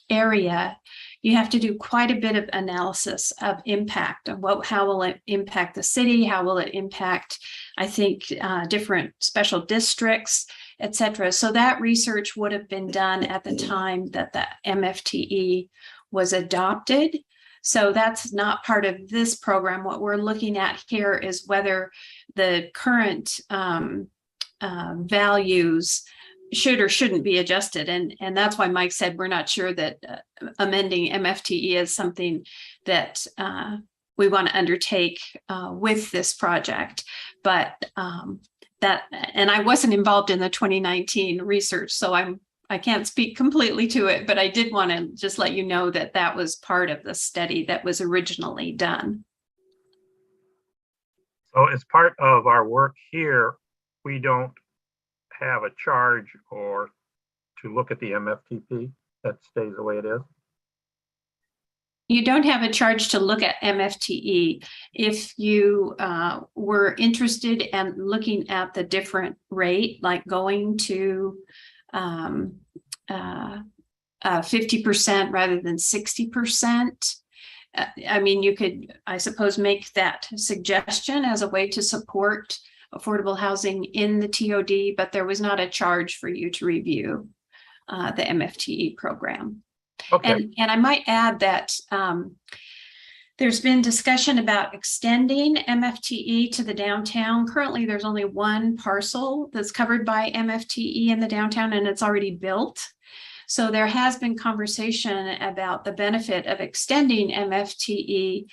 area, you have to do quite a bit of analysis of impact of how will it impact the city? How will it impact, I think, different special districts, et cetera. So that research would have been done at the time that the MFTE was adopted. So that's not part of this program. What we're looking at here is whether the current values should or shouldn't be adjusted. And that's why Mike said we're not sure that amending MFTE is something that we want to undertake with this project. But and I wasn't involved in the 2019 research, so I can't speak completely to it, but I did want to just let you know that that was part of the study that was originally done. So as part of our work here, we don't have a charge or to look at the MFTP, that stays the way it is? You don't have a charge to look at MFTE. If you were interested in looking at the different rate, like going to 50% rather than 60%, I mean, you could, I suppose, make that suggestion as a way to support affordable housing in the TOD, but there was not a charge for you to review the MFTE program. Okay. And I might add that there's been discussion about extending MFTE to the downtown. Currently, there's only one parcel that's covered by MFTE in the downtown, and it's already built. So there has been conversation about the benefit of extending MFTE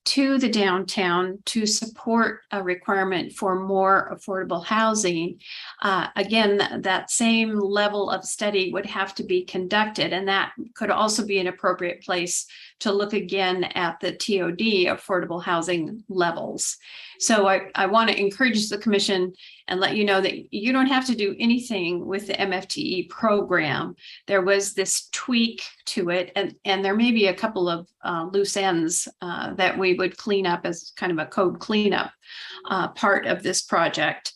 to the downtown to support a requirement for more affordable housing. Again, that same level of study would have to be conducted, and that could also be an appropriate place to look again at the TOD affordable housing levels. So I want to encourage the commission and let you know that you don't have to do anything with the MFTE program. There was this tweak to it, and there may be a couple of loose ends that we would clean up as kind of a code cleanup part of this project.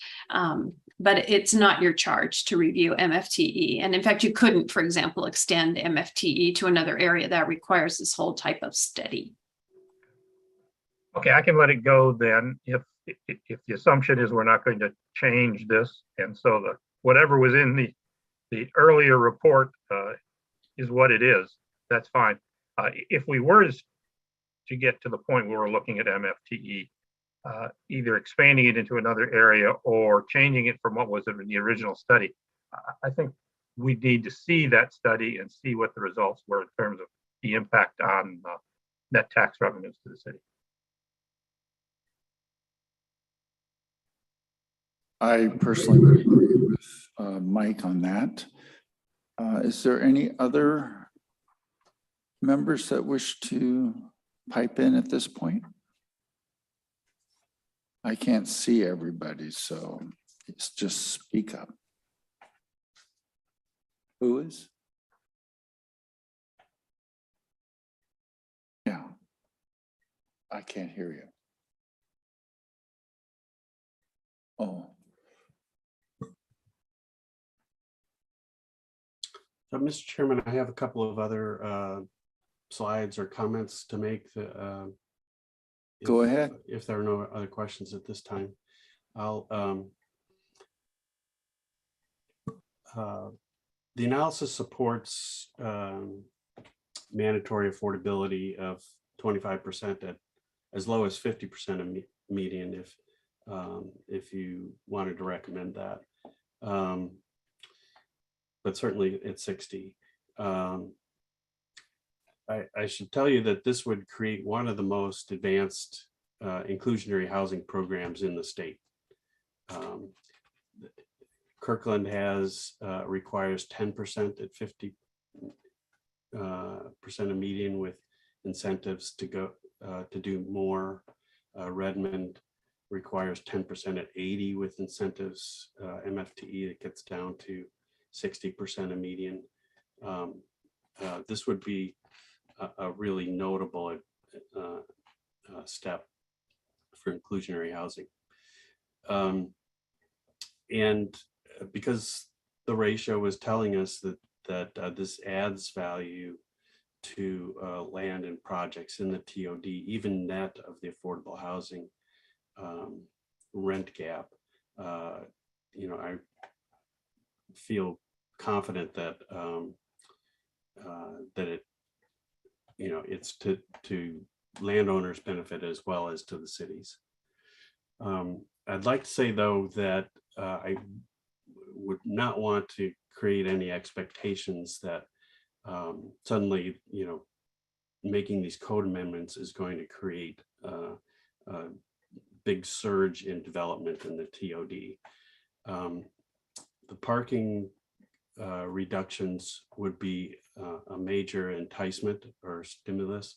But it's not your charge to review MFTE. And in fact, you couldn't, for example, extend MFTE to another area that requires this whole type of study. Okay, I can let it go then if the assumption is we're not going to change this. And so whatever was in the earlier report is what it is. That's fine. If we were to get to the point where we're looking at MFTE, either expanding it into another area or changing it from what was in the original study, I think we need to see that study and see what the results were in terms of the impact on net tax revenues to the city. I personally would agree with Mike on that. Is there any other members that wish to pipe in at this point? I can't see everybody, so it's just speak up. Who is? Yeah. I can't hear you. Oh. Mr. Chairman, I have a couple of other slides or comments to make. Go ahead. If there are no other questions at this time, I'll. The analysis supports mandatory affordability of 25% at as low as 50% of median if you wanted to recommend that. But certainly at 60. I should tell you that this would create one of the most advanced inclusionary housing programs in the state. Kirkland requires 10% at 50% of median with incentives to go to do more. Redmond requires 10% at 80 with incentives. MFTE, it gets down to 60% of median. This would be a really notable step for inclusionary housing. And because the ratio is telling us that this adds value to land and projects in the TOD, even net of the affordable housing rent gap, I feel confident that it's to landowners' benefit as well as to the cities. I'd like to say though that I would not want to create any expectations that suddenly making these code amendments is going to create a big surge in development in the TOD. The parking reductions would be a major enticement or stimulus,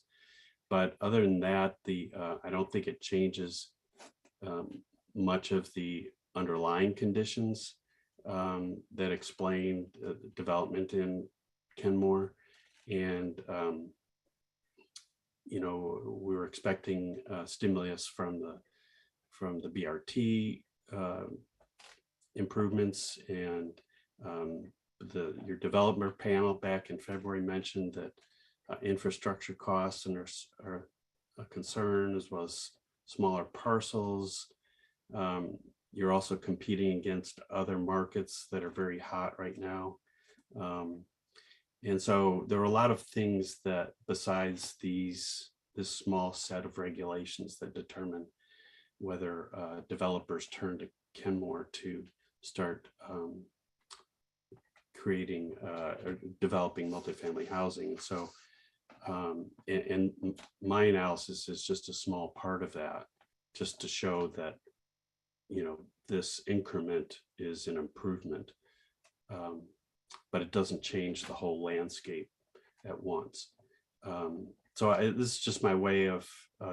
but other than that, I don't think it changes much of the underlying conditions that explain development in Kenmore. And we're expecting stimulus from the BRT improvements, and your developer panel back in February mentioned that infrastructure costs are a concern, as well as smaller parcels. You're also competing against other markets that are very hot right now. And so there are a lot of things that besides this small set of regulations that determine whether developers turn to Kenmore to start creating or developing multifamily housing. So, and my analysis is just a small part of that, just to show that, this increment is an improvement, but it doesn't change the whole landscape at once. This is just my way of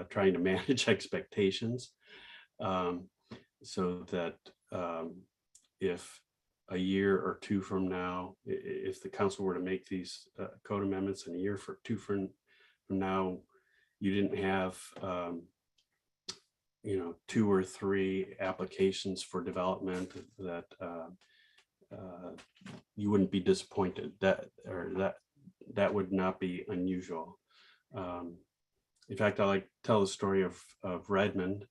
trying to manage expectations, so that if a year or two from now, if the council were to make these code amendments in a year or two from now, you didn't have 2 or 3 applications for development, that you wouldn't be disappointed. That would not be unusual. In fact, I like to tell the story of Redmond,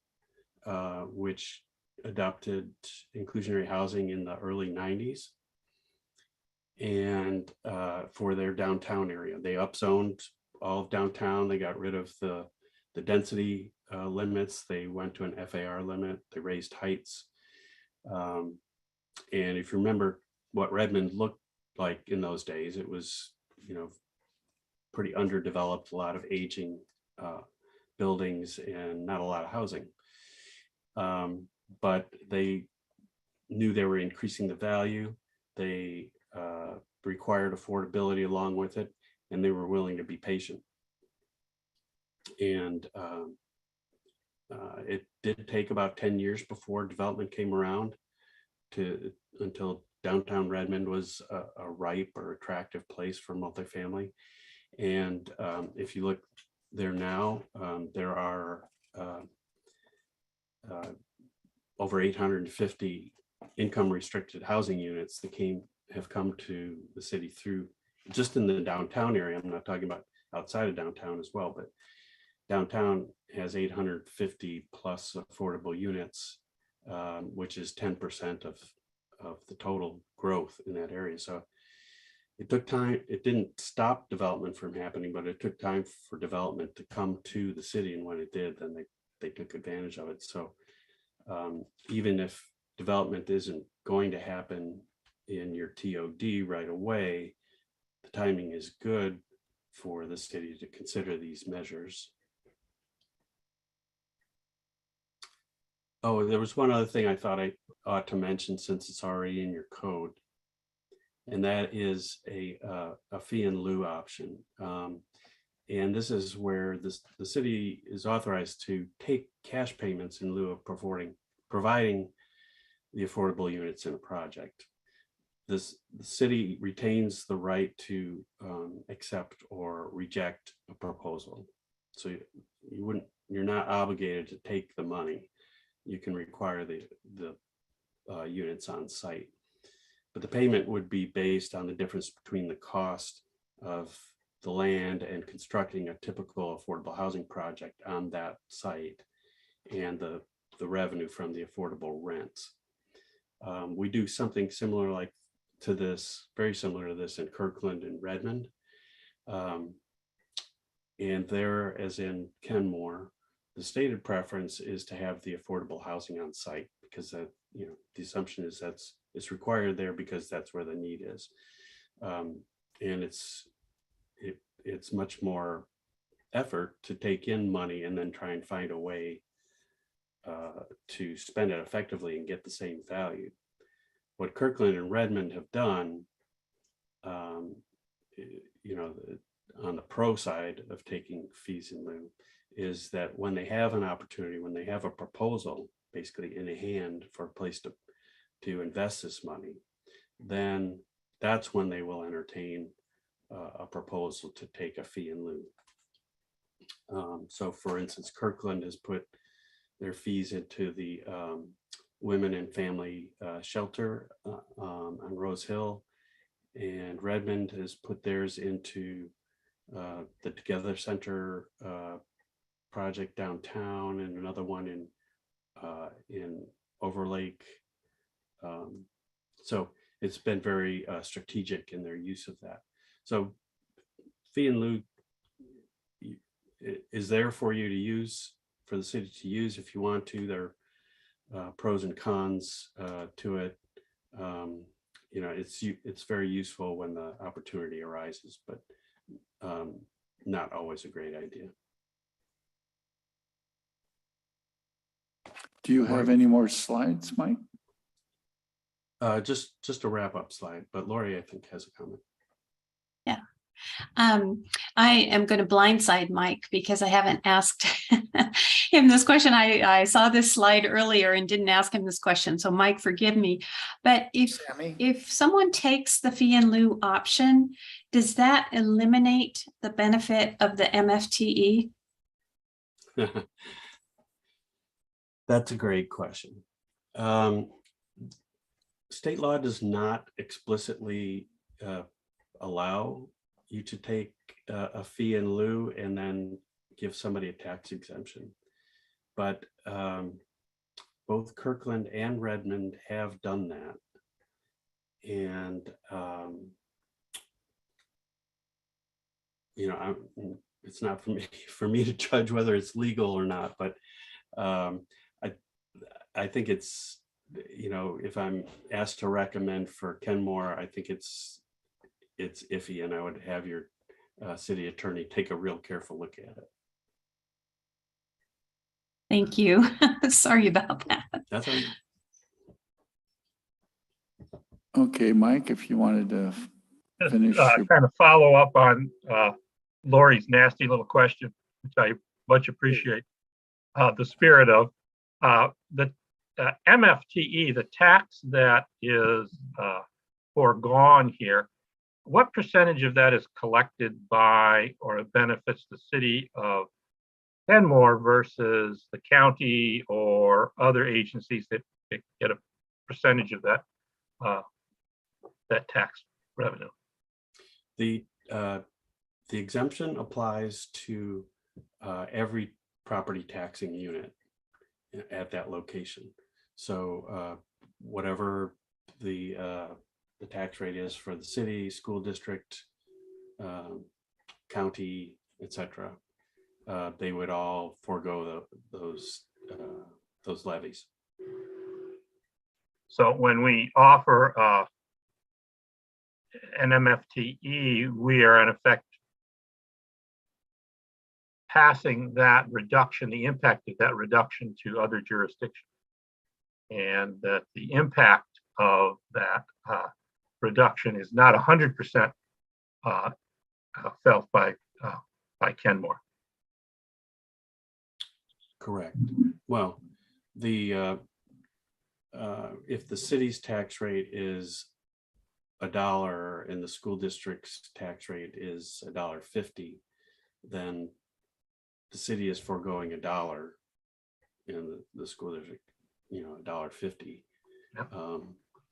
which adopted inclusionary housing in the early 90s. And for their downtown area, they upzoned all of downtown. They got rid of the density limits. They went to an FAR limit. They raised heights. And if you remember what Redmond looked like in those days, it was, pretty underdeveloped, a lot of aging buildings and not a lot of housing. But they knew they were increasing the value. They required affordability along with it, and they were willing to be patient. And it did take about 10 years before development came around until downtown Redmond was a ripe or attractive place for multifamily. And if you look there now, there are over 850 income restricted housing units that have come to the city through just in the downtown area. I'm not talking about outside of downtown as well, but downtown has 850 plus affordable units, which is 10% of the total growth in that area. So it took time. It didn't stop development from happening, but it took time for development to come to the city. And when it did, then they took advantage of it. So even if development isn't going to happen in your TOD right away, the timing is good for the city to consider these measures. Oh, there was one other thing I thought I ought to mention, since it's already in your code, and that is a fee in lieu option. And this is where the city is authorized to take cash payments in lieu of providing the affordable units in a project. The city retains the right to accept or reject a proposal. So you're not obligated to take the money. You can require the units on site, but the payment would be based on the difference between the cost of the land and constructing a typical affordable housing project on that site and the revenue from the affordable rents. We do something similar very similar to this in Kirkland and Redmond. And there, as in Kenmore, the stated preference is to have the affordable housing on site, because the assumption is it's required there because that's where the need is. And it's much more effort to take in money and then try and find a way to spend it effectively and get the same value. What Kirkland and Redmond have done, on the pro side of taking fees in lieu, is that when they have an opportunity, when they have a proposal basically in a hand for a place to invest this money, then that's when they will entertain a proposal to take a fee in lieu. So for instance, Kirkland has put their fees into the Women and Family Shelter on Rose Hill, and Redmond has put theirs into the Together Center project downtown, and another one in Overlake. So it's been very strategic in their use of that. So fee in lieu is there for you to use, for the city to use if you want to. There are pros and cons to it. It's very useful when the opportunity arises, but not always a great idea. Do you have any more slides, Mike? Just a wrap up slide, but Lori, I think, has a comment. I am going to blindside Mike because I haven't asked him this question. I saw this slide earlier and didn't ask him this question. So Mike, forgive me. But Sammy? if someone takes the fee in lieu option, does that eliminate the benefit of the MFTE? That's a great question. State law does not explicitly allow you to take a fee in lieu and then give somebody a tax exemption. But both Kirkland and Redmond have done that. And, you know, it's not for me to judge whether it's legal or not, but I think it's, you know, if I'm asked to recommend for Kenmore, I think it's iffy, and I would have your city attorney take a real careful look at it. Thank you. Sorry about that. That's all right. Okay, Mike, if you wanted to finish. your- Kind of follow up on Lori's nasty little question, which I much appreciate the spirit of. The MFTE, the tax that is foregone here, what percentage of that is collected by or benefits the city of Kenmore versus the county or other agencies that get a percentage of that that tax revenue? The exemption applies to every property taxing unit at that location. So whatever the tax rate is for the city, school district, county, etc., they would all forego those levies. So when we offer an MFTE, we are in effect passing that reduction, the impact of that reduction to other jurisdictions. And that the impact of that reduction is not 100% felt by Kenmore. Correct. Well, the if the city's tax rate is $1 and the school district's tax rate is $1.50, then the city is foregoing $1 and the school district, you know, $1.50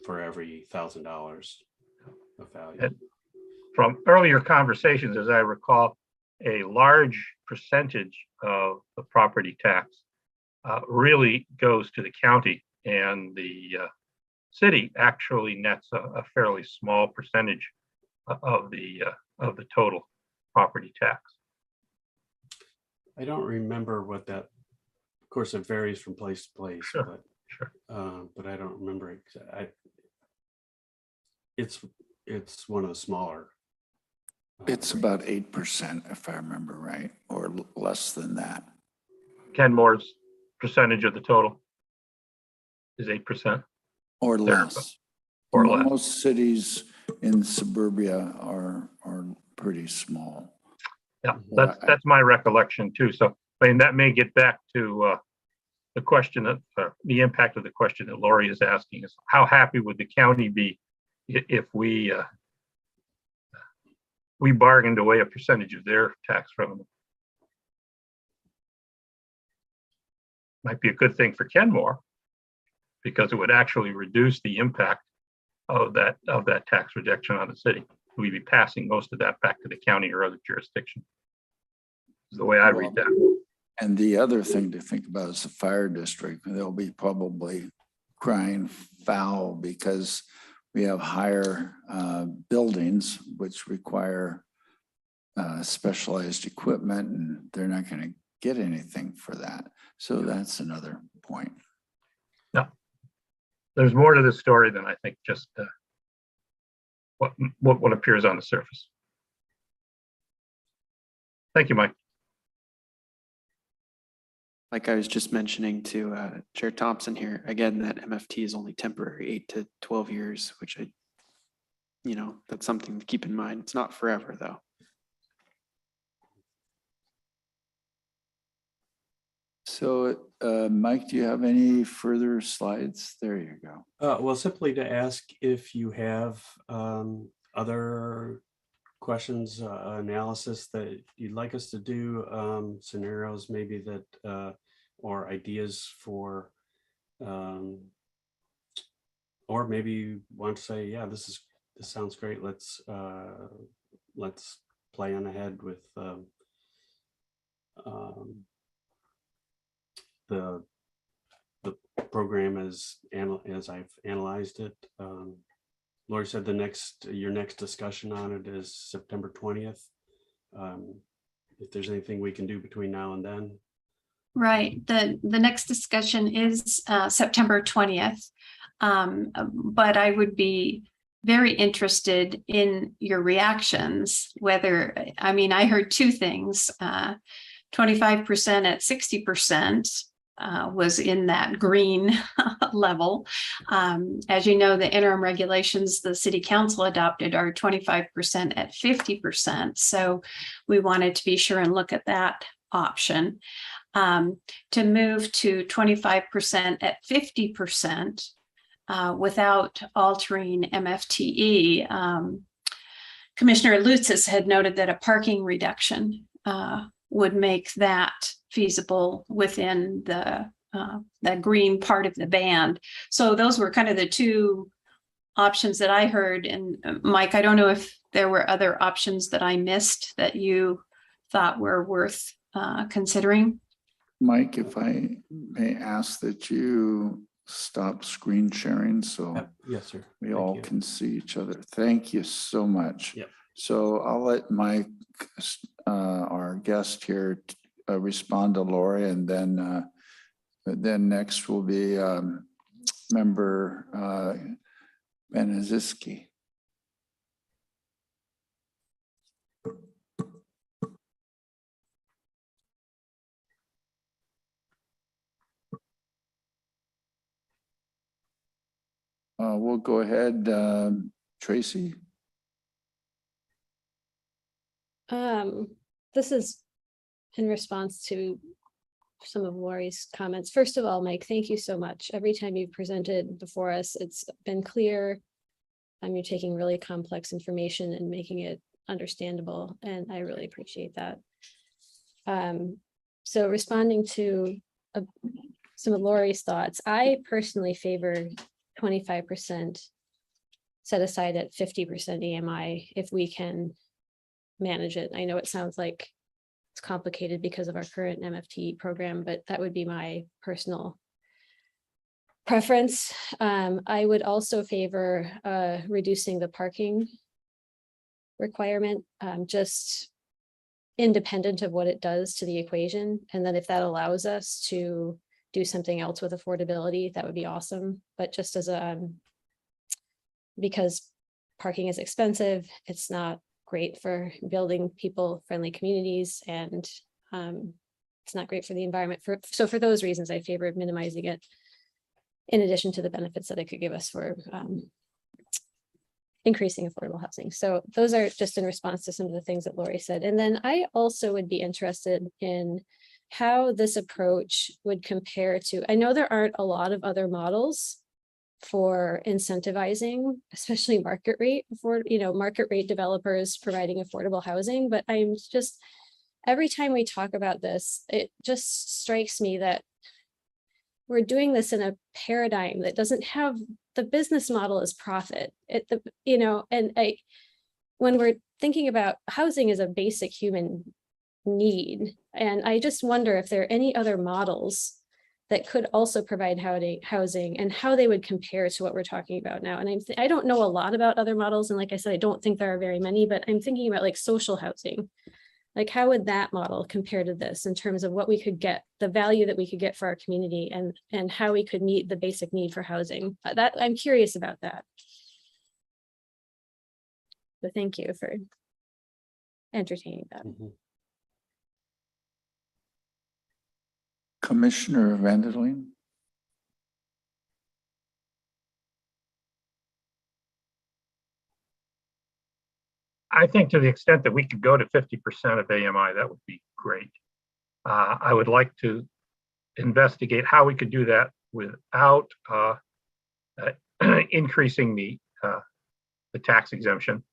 for every $1,000 of value. And from earlier conversations, as I recall, a large percentage of the property tax really goes to the county, and the city actually nets a fairly small percentage of the total property tax. I don't remember what that, of course, it varies from place to place, Sure, sure. But I don't remember. It's one of the smaller. It's about 8%, if I remember right, or less than that. Kenmore's percentage of the total is 8%. Or less. Or less. Most cities in suburbia are pretty small. Yeah, that's my recollection too. So, I mean, that may get back to the question of the impact of the question that Lori is asking is how happy would the county be if we bargained away a percentage of their tax revenue? Might be a good thing for Kenmore because it would actually reduce the impact of that tax reduction on the city. We'd be passing most of that back to the county or other jurisdiction. Is the way I read that. And the other thing to think about is the fire district. They'll be probably crying foul because we have higher buildings which require specialized equipment, and they're not going to get anything for that. So that's another point. No, there's more to this story than I think just what appears on the surface. Thank you, Mike. Like I was just mentioning to Chair Thompson here, again, that MFT is only temporary, 8 to 12 years, which that's something to keep in mind. It's not forever though. So, Mike, do you have any further slides? There you go. Well, simply to ask if you have other questions, analysis that you'd like us to do, scenarios maybe that, or ideas for, or maybe you want to say, yeah, this sounds great. Let's play on ahead with the program as I've analyzed it. Lori said your next discussion on it is September 20th. If there's anything we can do between now and then. Right. The next discussion is September 20th. But I would be very interested in your reactions, whether, I mean, I heard two things, 25% at 60%. Was in that green level. As you know, the interim regulations the city council adopted are 25% at 50%. So we wanted to be sure and look at that option. To move to 25% at 50% without altering MFTE. Commissioner Lutzis had noted that a parking reduction would make that feasible within the green part of the band. So those were kind of the two options that I heard. And Mike, I don't know if there were other options that I missed that you thought were worth considering. Mike, if I may ask that you stop screen sharing so Yes, sir. we Thank all you. can see each other. Thank you so much. Yep. So I'll let Mike, our guest here, respond to Lori, and then next will be Member Beneziski. We'll go ahead, Tracy. This is in response to some of Lori's comments. First of all, Mike, thank you so much. Every time you've presented before us, it's been clear. You're taking really complex information and making it understandable, and I really appreciate that. So responding to some of Lori's thoughts, I personally favor 25% set aside at 50% EMI if we can manage it. I know it sounds like it's complicated because of our current MFT program, but that would be my personal preference. I would also favor reducing the parking requirement, just independent of what it does to the equation. And then if that allows us to do something else with affordability, that would be awesome. But just as because parking is expensive, it's not great for building people-friendly communities, and it's not great for the environment. So for those reasons, I favor minimizing it, in addition to the benefits that it could give us for increasing affordable housing. So those are just in response to some of the things that Lori said. And then I also would be interested in how this approach would compare to, I know there aren't a lot of other models for incentivizing, especially market rate for, market rate developers providing affordable housing. But I'm just, every time we talk about this, it just strikes me that we're doing this in a paradigm that doesn't have, the business model is profit. When we're thinking about housing as a basic human need, and I just wonder if there are any other models that could also provide housing and how they would compare to what we're talking about now. And I don't know a lot about other models. And like I said, I don't think there are very many, but I'm thinking about like social housing. Like how would that model compare to this in terms of what we could get, the value that we could get for our community, and how we could meet the basic need for housing? That I'm curious about that. So thank you for entertaining that. Mm-hmm. Commissioner Vanderleen. I think to the extent that we could go to 50% of AMI, that would be great. I would like to investigate how we could do that without increasing the tax exemption.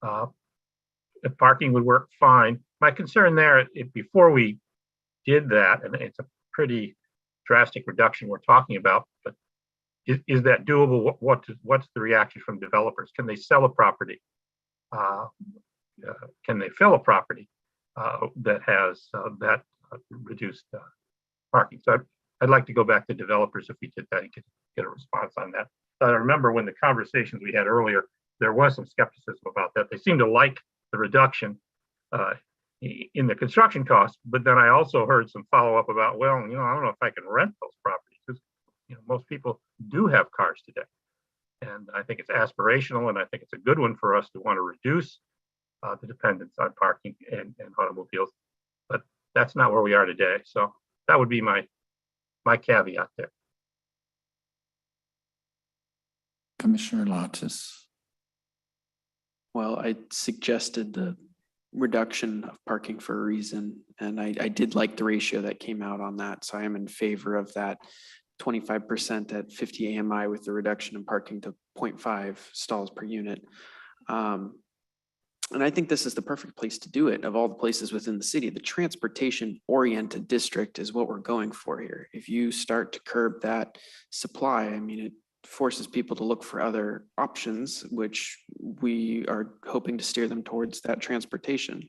The parking would work fine. My concern there, before we did that, and it's a pretty drastic reduction we're talking about, but is that doable? What's the reaction from developers? Can they sell a property? Can they fill a property that has that reduced parking? So I'd like to go back to developers if we did that and get a response on that. So I remember when the conversations we had earlier, there was some skepticism about that. They seemed to like the reduction in the construction costs, but then I also heard some follow up about, well, I don't know if I can rent those properties because most people do have cars today. And I think it's aspirational, and I think it's a good one for us to want to reduce the dependence on parking and automobiles. But that's not where we are today. So that would be my caveat there. Commissioner Lottis. Well, I suggested the reduction of parking for a reason, and I did like the ratio that came out on that. So I am in favor of that 25% at 50 AMI with the reduction in parking to 0.5 stalls per unit. And I think this is the perfect place to do it. Of all the places within the city, the transportation oriented district is what we're going for here. If you start to curb that supply, I mean, it forces people to look for other options, which we are hoping to steer them towards that transportation.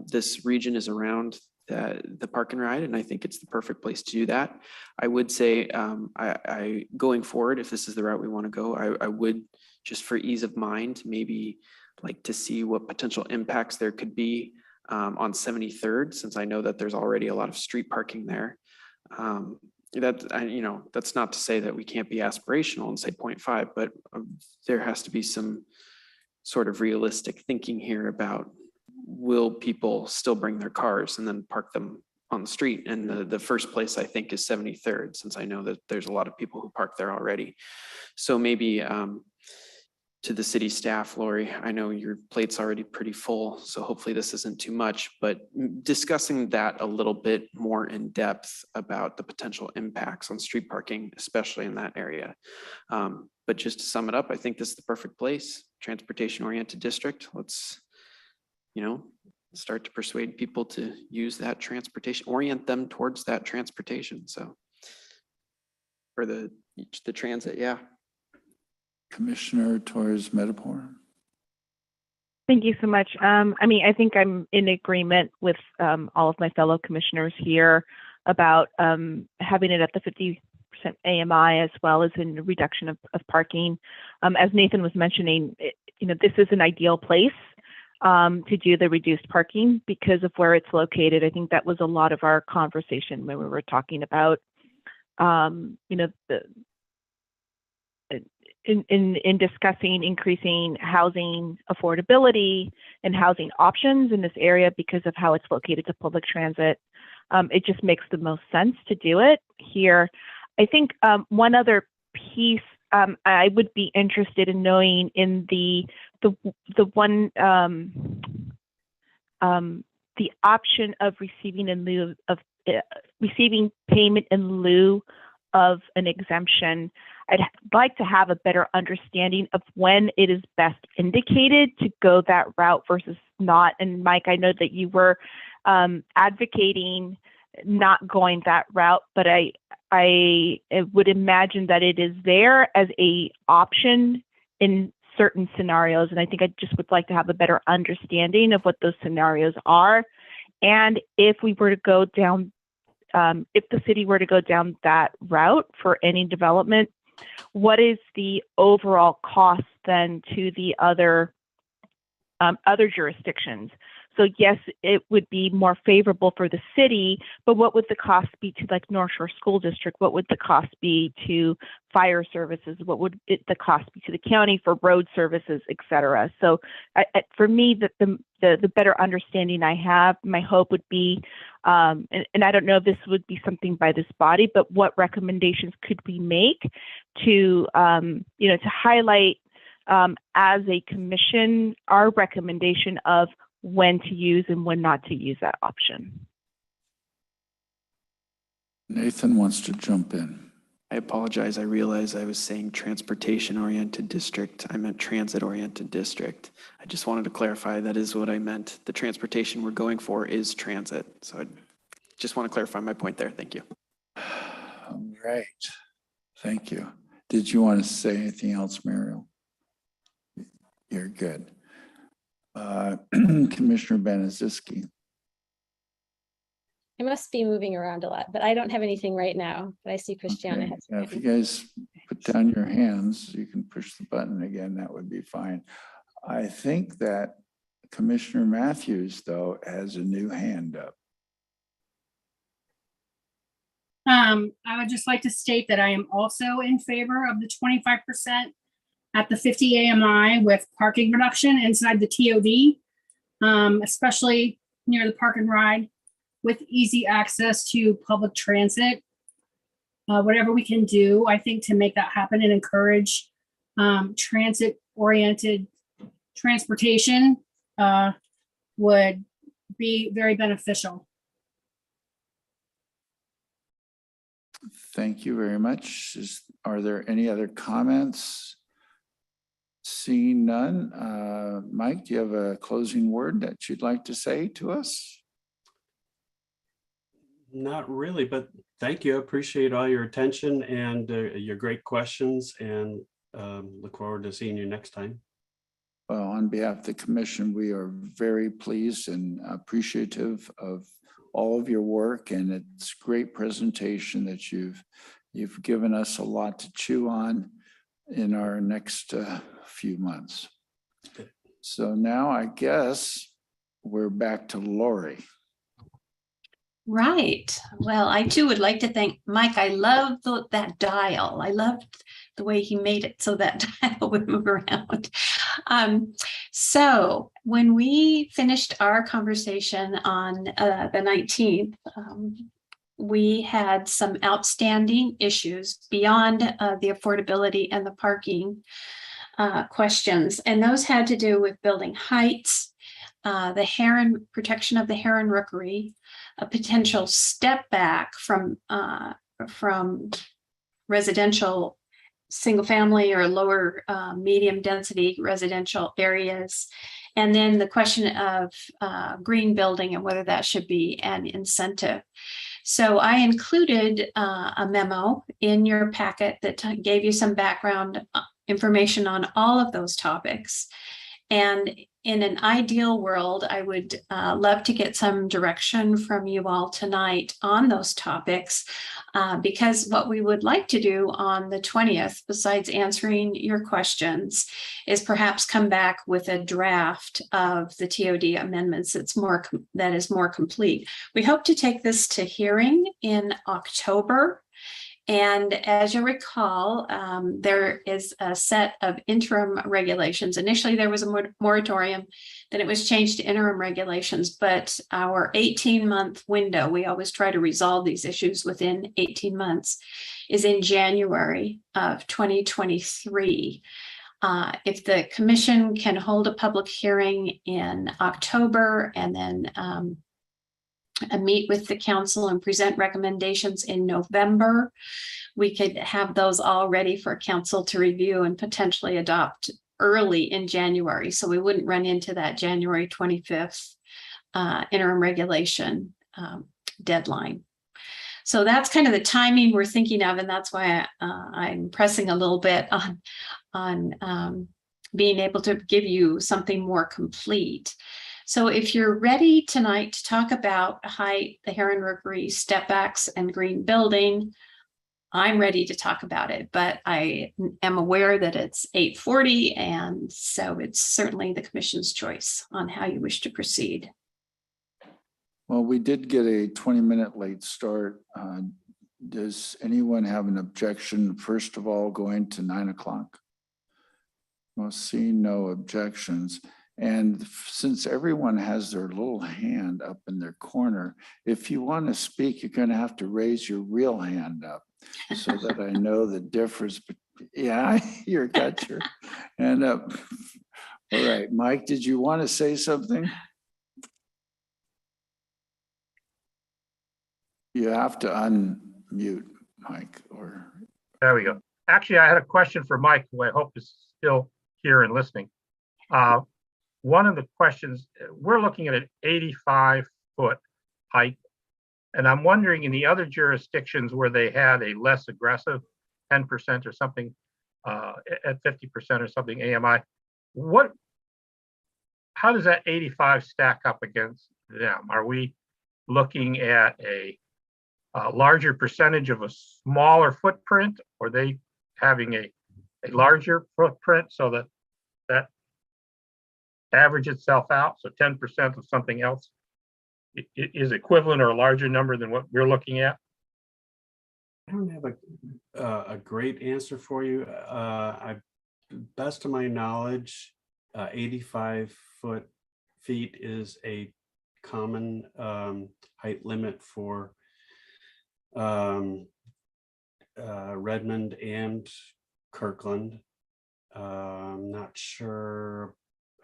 This region is around the park and ride, and I think it's the perfect place to do that. I would say I going forward, if this is the route we want to go, I would, just for ease of mind, maybe like to see what potential impacts there could be on 73rd, since I know that there's already a lot of street parking there. That's not to say that we can't be aspirational and say 0.5, but there has to be some sort of realistic thinking here about, will people still bring their cars and then park them on the street? And the first place I think is 73rd, since I know that there's a lot of people who park there already. So maybe to the city staff, Lori, I know your plate's already pretty full, so hopefully this isn't too much, but discussing that a little bit more in depth about the potential impacts on street parking, especially in that area. But just to sum it up, I think this is the perfect place, transportation-oriented district. Let's, start to persuade people to use that transportation, orient them towards that transportation. So for the transit, yeah. Commissioner Torres Metapor. Thank you so much. I think I'm in agreement with all of my fellow commissioners here about having it at the 50% AMI as well as in reduction of parking. As Nathan was mentioning, this is an ideal place to do the reduced parking because of where it's located. I think that was a lot of our conversation when we were talking about, in discussing increasing housing affordability and housing options in this area because of how it's located to public transit. It just makes the most sense to do it here. I think one other piece I would be interested in knowing in the option of receiving in lieu of receiving payment in lieu of an exemption. I'd like to have a better understanding of when it is best indicated to go that route versus not. And Mike, I know that you were advocating not going that route, but I would imagine that it is there as a option in certain scenarios. And I think I just would like to have a better understanding of what those scenarios are. And if we were to go down, if the city were to go down that route for any development, what is the overall cost then to the other jurisdictions? So yes, it would be more favorable for the city, but what would the cost be to like North Shore School District? What would the cost be to fire services? What would the cost be to the county for road services, et cetera? So for me, the better understanding I have, my hope would be, and I don't know if this would be something by this body, but what recommendations could we make to, to highlight as a commission, our recommendation of when to use and when not to use that option. Nathan wants to jump in. I apologize. I realized I was saying transportation-oriented district. I meant transit-oriented district. I just wanted to clarify that is what I meant. The transportation we're going for is transit. So I just want to clarify my point there. Thank you. All right. Thank you. Did you want to say anything else, Muriel? You're good. Commissioner Benaziski. I must be moving around a lot, but I don't have anything right now. But I see Christiana Okay. has. Yeah, if you guys put down your hands, you can push the button again. That would be fine. I think that Commissioner Matthews, though, has a new hand up. I would just like to state that I am also in favor of the 25% at the 50 AMI with parking reduction inside the TOD, especially near the park and ride with easy access to public transit. Whatever we can do, I think, to make that happen and encourage transit-oriented transportation would be very beneficial. Thank you very much. Are there any other comments? Seeing none. Mike, do you have a closing word that you'd like to say to us? Not really, but thank you. I appreciate all your attention and your great questions, and look forward to seeing you next time. Well, on behalf of the commission, we are very pleased and appreciative of all of your work, and it's great presentation that you've given us a lot to chew on in our next few months. So now I guess we're back to Lori. Right. Well, I too would like to thank Mike. I love that dial. I loved the way he made it so that dial would move around. So when we finished our conversation on the 19th, we had some outstanding issues beyond the affordability and the parking questions. And those had to do with building heights, the protection of the heron rookery, a potential step back from residential single family or lower medium density residential areas. And then the question of green building and whether that should be an incentive. So I included a memo in your packet that gave you some background information on all of those topics. And in an ideal world, I would love to get some direction from you all tonight on those topics, because what we would like to do on the 20th, besides answering your questions, is perhaps come back with a draft of the TOD amendments that is more complete. We hope to take this to hearing in October. And as you recall, there is a set of interim regulations. Initially, there was a moratorium, then it was changed to interim regulations, but our 18-month window, we always try to resolve these issues within 18 months, is in January of 2023. If the commission can hold a public hearing in October and then meet with the council and present recommendations in November, we could have those all ready for council to review and potentially adopt early in January. So we wouldn't run into that January 25th interim regulation deadline. So that's kind of the timing we're thinking of. And that's why I'm pressing a little bit on being able to give you something more complete. So if you're ready tonight to talk about height, the heron rookery, step backs, and green building, I'm ready to talk about it, but I am aware that it's 8:40, and so it's certainly the commission's choice on how you wish to proceed. Well, we did get a 20-minute late start. Does anyone have an objection, first of all, going to 9 o'clock? Well, seeing no objections. And since everyone has their little hand up in their corner, if you want to speak, you're going to have to raise your real hand up so that I know the difference. But yeah, you got your hand up. All right, Mike, did you want to say something? You have to mute, Mike, or There we go. Actually, I had a question for Mike, who I hope is still here and listening. One of the questions, we're looking at an 85-foot height. And I'm wondering in the other jurisdictions where they had a less aggressive 10% or something, at 50% or something AMI, how does that 85 stack up against them? Are we looking at a larger percentage of a smaller footprint, or are they having a larger footprint so that average itself out? So 10% of something else is equivalent or a larger number than what we're looking at? I don't have a great answer for you. Best of my knowledge, 85 feet is a common height limit for Redmond and Kirkland. I'm not sure.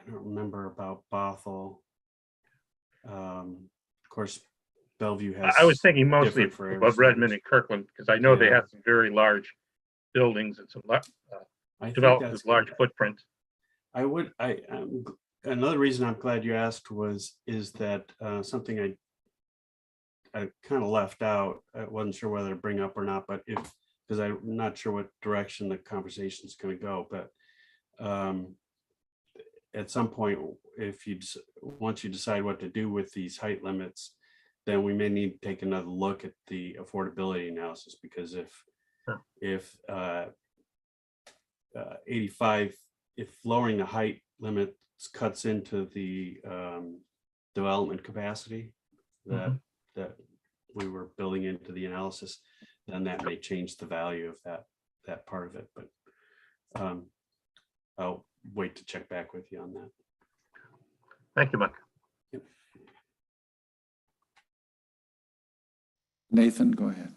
I don't remember about Bothell. Of course, Bellevue has. I was thinking mostly different for of Redmond and Kirkland, because I know they Yeah. have some very large buildings and some I think developed that's with large footprints. Another reason I'm glad you asked is that something I kind of left out. I wasn't sure whether to bring up or not, but because I'm not sure what direction the conversation is going to go, but at some point, once you decide what to do with these height limits, then we may need to take another look at the affordability analysis, because if 85, if lowering the height limits cuts into the development capacity that we were building into the analysis, then that may change the value of that part of it. But I'll wait to check back with you on that. Thank you, Mike. Nathan, go ahead.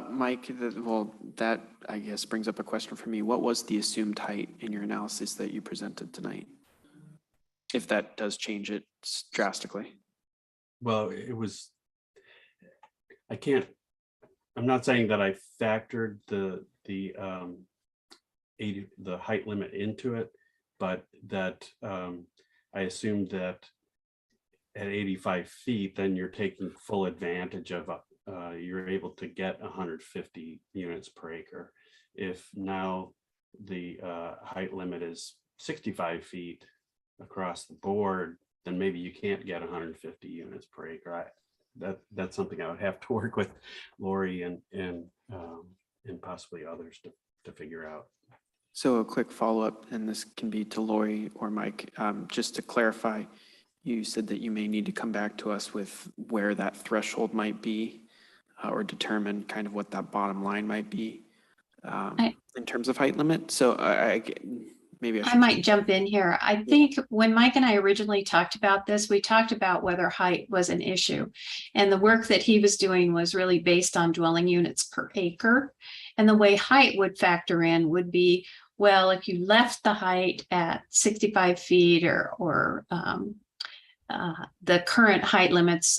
Mike, that I guess brings up a question for me. What was the assumed height in your analysis that you presented tonight? If that does change it drastically. Well, I'm not saying that I factored the height limit into it, but that I assumed that at 85 feet, then you're taking full advantage of you're able to get 150 units per acre. If now the height limit is 65 feet across the board, then maybe you can't get 150 units per acre. That's something I would have to work with Lori and possibly others to figure out. So a quick follow-up, and this can be to Lori or Mike, just to clarify, you said that you may need to come back to us with where that threshold might be, or determine kind of what that bottom line might be in terms of height limit. So maybe I might jump in here. I think when Mike and I originally talked about this, we talked about whether height was an issue. And the work that he was doing was really based on dwelling units per acre. And the way height would factor in would be, well, if you left the height at 65 feet or the current height limits,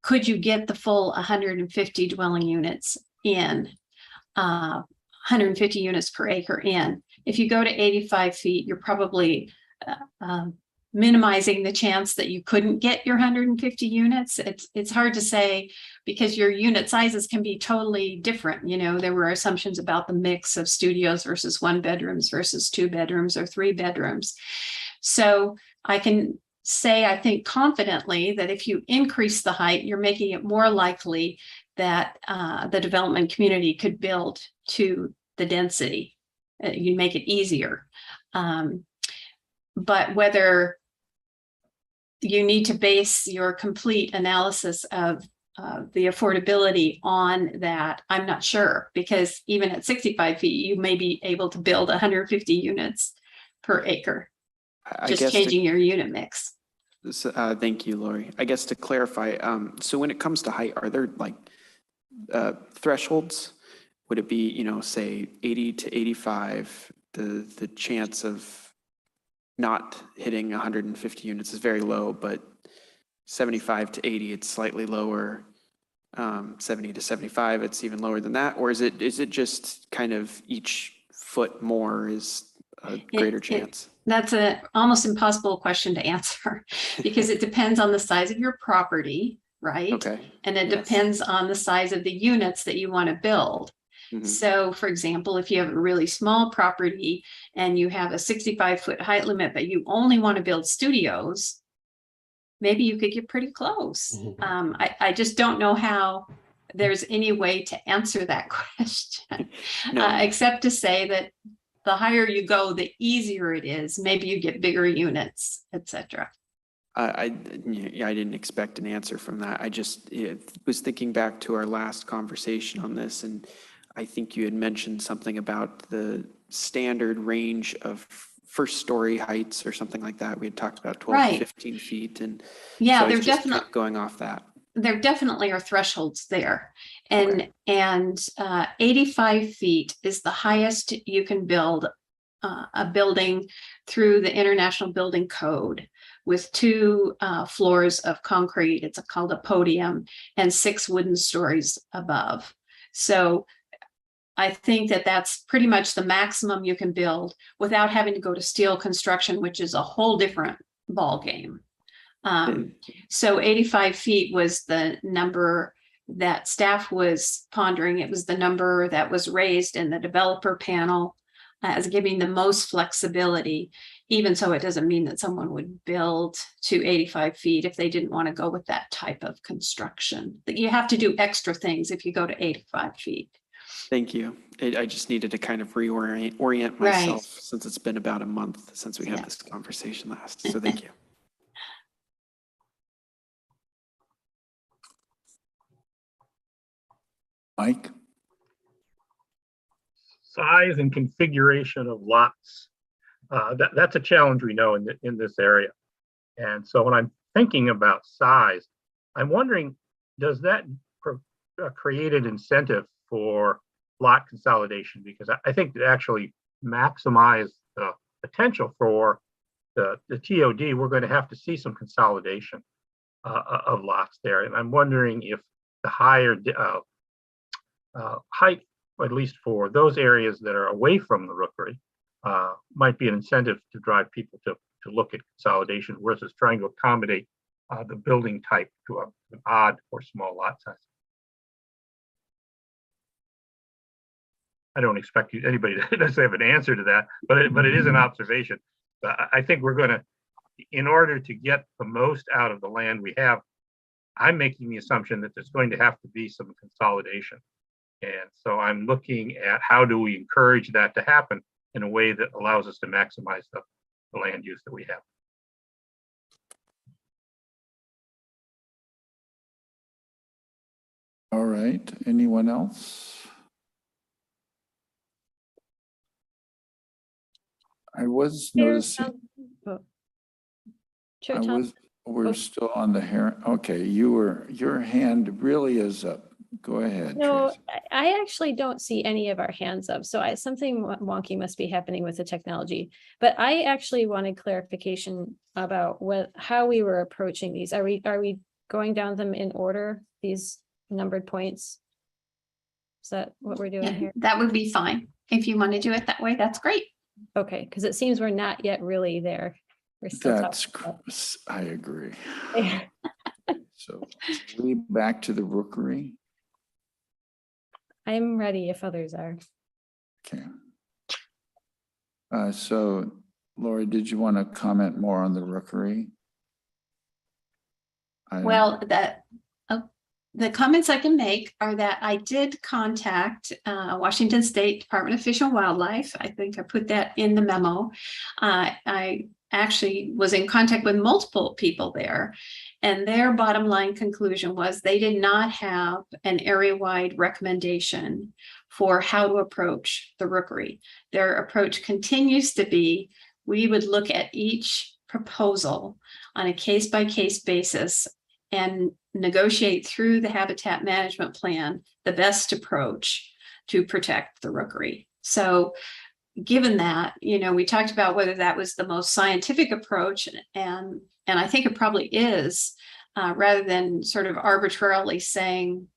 could you get the full 150 dwelling units in, 150 units per acre in? If you go to 85 feet, you're probably minimizing the chance that you couldn't get your 150 units. It's hard to say because your unit sizes can be totally different. You know, there were assumptions about the mix of studios versus 1 bedrooms versus 2 bedrooms or 3 bedrooms. So I can say, I think confidently that if you increase the height, you're making it more likely that the development community could build to the density. You make it easier. But whether you need to base your complete analysis of the affordability on that, I'm not sure, because even at 65 feet, you may be able to build 150 units per acre, just changing your unit mix. So, thank you, Lori. I guess to clarify, so when it comes to height, are there like thresholds? Would it be, you know, say 80 to 85, the chance of not hitting 150 units is very low, but 75 to 80, it's slightly lower. 70 to 75, it's even lower than that? Or is it just kind of each foot more is a greater chance? That's a almost impossible question to answer because it depends on the size of your property, right? Okay. And it Yes. depends on the size of the units that you want to build. Mhm. So for example, if you have a really small property and you have a 65-foot height limit, but you only want to build studios, maybe you could get pretty close. Mhm. I just don't know how there's any way to answer that question, No. except to say that the higher you go, the easier it is. Maybe you get bigger units, etc. I didn't expect an answer from that. I just was thinking back to our last conversation on this, and I think you had mentioned something about the standard range of first story heights or something like that. We had talked about 12 to Right. 15 feet, and Yeah, so I there was just kind definitely of going off that. there definitely are thresholds there, and 85 feet is the highest you can build a building through the International Building Code with 2 floors of concrete. It's called a podium, and 6 wooden stories above. So I think that that's pretty much the maximum you can build without having to go to steel construction, which is a whole different ballgame. So 85 feet was the number that staff was pondering. It was the number that was raised in the developer panel as giving the most flexibility. Even so, it doesn't mean that someone would build to 85 feet if they didn't want to go with that type of construction. That you have to do extra things if you go to 85 feet. Thank you. I just needed to kind of orient Right. myself since it's been about a month since we Yeah. had this conversation last. So thank you. Mike? Size and configuration of lots. That's a challenge we know in this area. And so when I'm thinking about size, I'm wondering, does that create an incentive for lot consolidation? Because I think to actually maximize the potential for the TOD, we're going to have to see some consolidation of lots there. And I'm wondering if the higher height, at least for those areas that are away from the rookery, might be an incentive to drive people to look at consolidation versus trying to accommodate the building type to an odd or small lot size. I don't expect anybody to necessarily have an answer to that, but it is an observation. I think we're going to, in order to get the most out of the land we have, I'm making the assumption that there's going to have to be some consolidation. And so I'm looking at how do we encourage that to happen in a way that allows us to maximize the land use that we have. All right, anyone else? I was noticing, Chair Thompson. we're still on the hair. Okay, your hand really is up. Go ahead. No, Tracy. I actually don't see any of our hands up. So something wonky must be happening with the technology. But I actually wanted clarification about how we were approaching these. Are we going down them in order, these numbered points? Is that what we're doing here? That would be fine. If you want to do it that way, that's great. Okay, because it seems we're not yet really there. We're still I agree. Yeah. So we back to the rookery. I'm ready if others are. Okay. So Lori, did you want to comment more on the rookery? Well, the comments I can make are that I did contact Washington State Department of Fish and Wildlife. I think I put that in the memo. I actually was in contact with multiple people there, and their bottom line conclusion was they did not have an area-wide recommendation for how to approach the rookery. Their approach continues to be, we would look at each proposal on a case-by-case basis and negotiate through the habitat management plan the best approach to protect the rookery. So given that, we talked about whether that was the most scientific approach, and I think it probably is, rather than sort of arbitrarily saying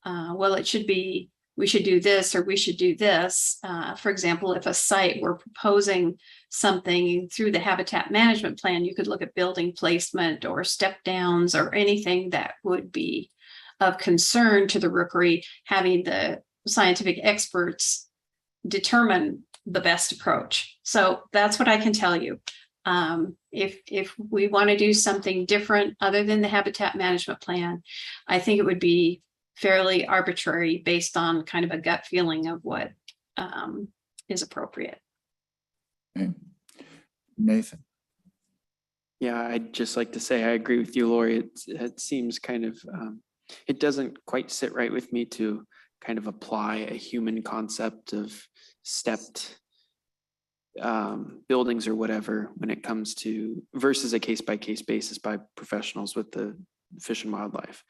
well, it should be, we should do this or we should do this. For example, if a site were proposing something through the habitat management plan, you could look at building placement or step downs or anything that would be of concern to the rookery, having the scientific experts determine the best approach. So that's what I can tell you. If we want to do something different other than the habitat management plan, I think it would be fairly arbitrary based on kind of a gut feeling of what is appropriate. Okay. Nathan. Yeah, I'd just like to say, I agree with you, Lori. It seems kind of, it doesn't quite sit right with me to kind of apply a human concept of stepped buildings or whatever when it comes to versus a case-by-case basis by professionals with the Fish and Wildlife.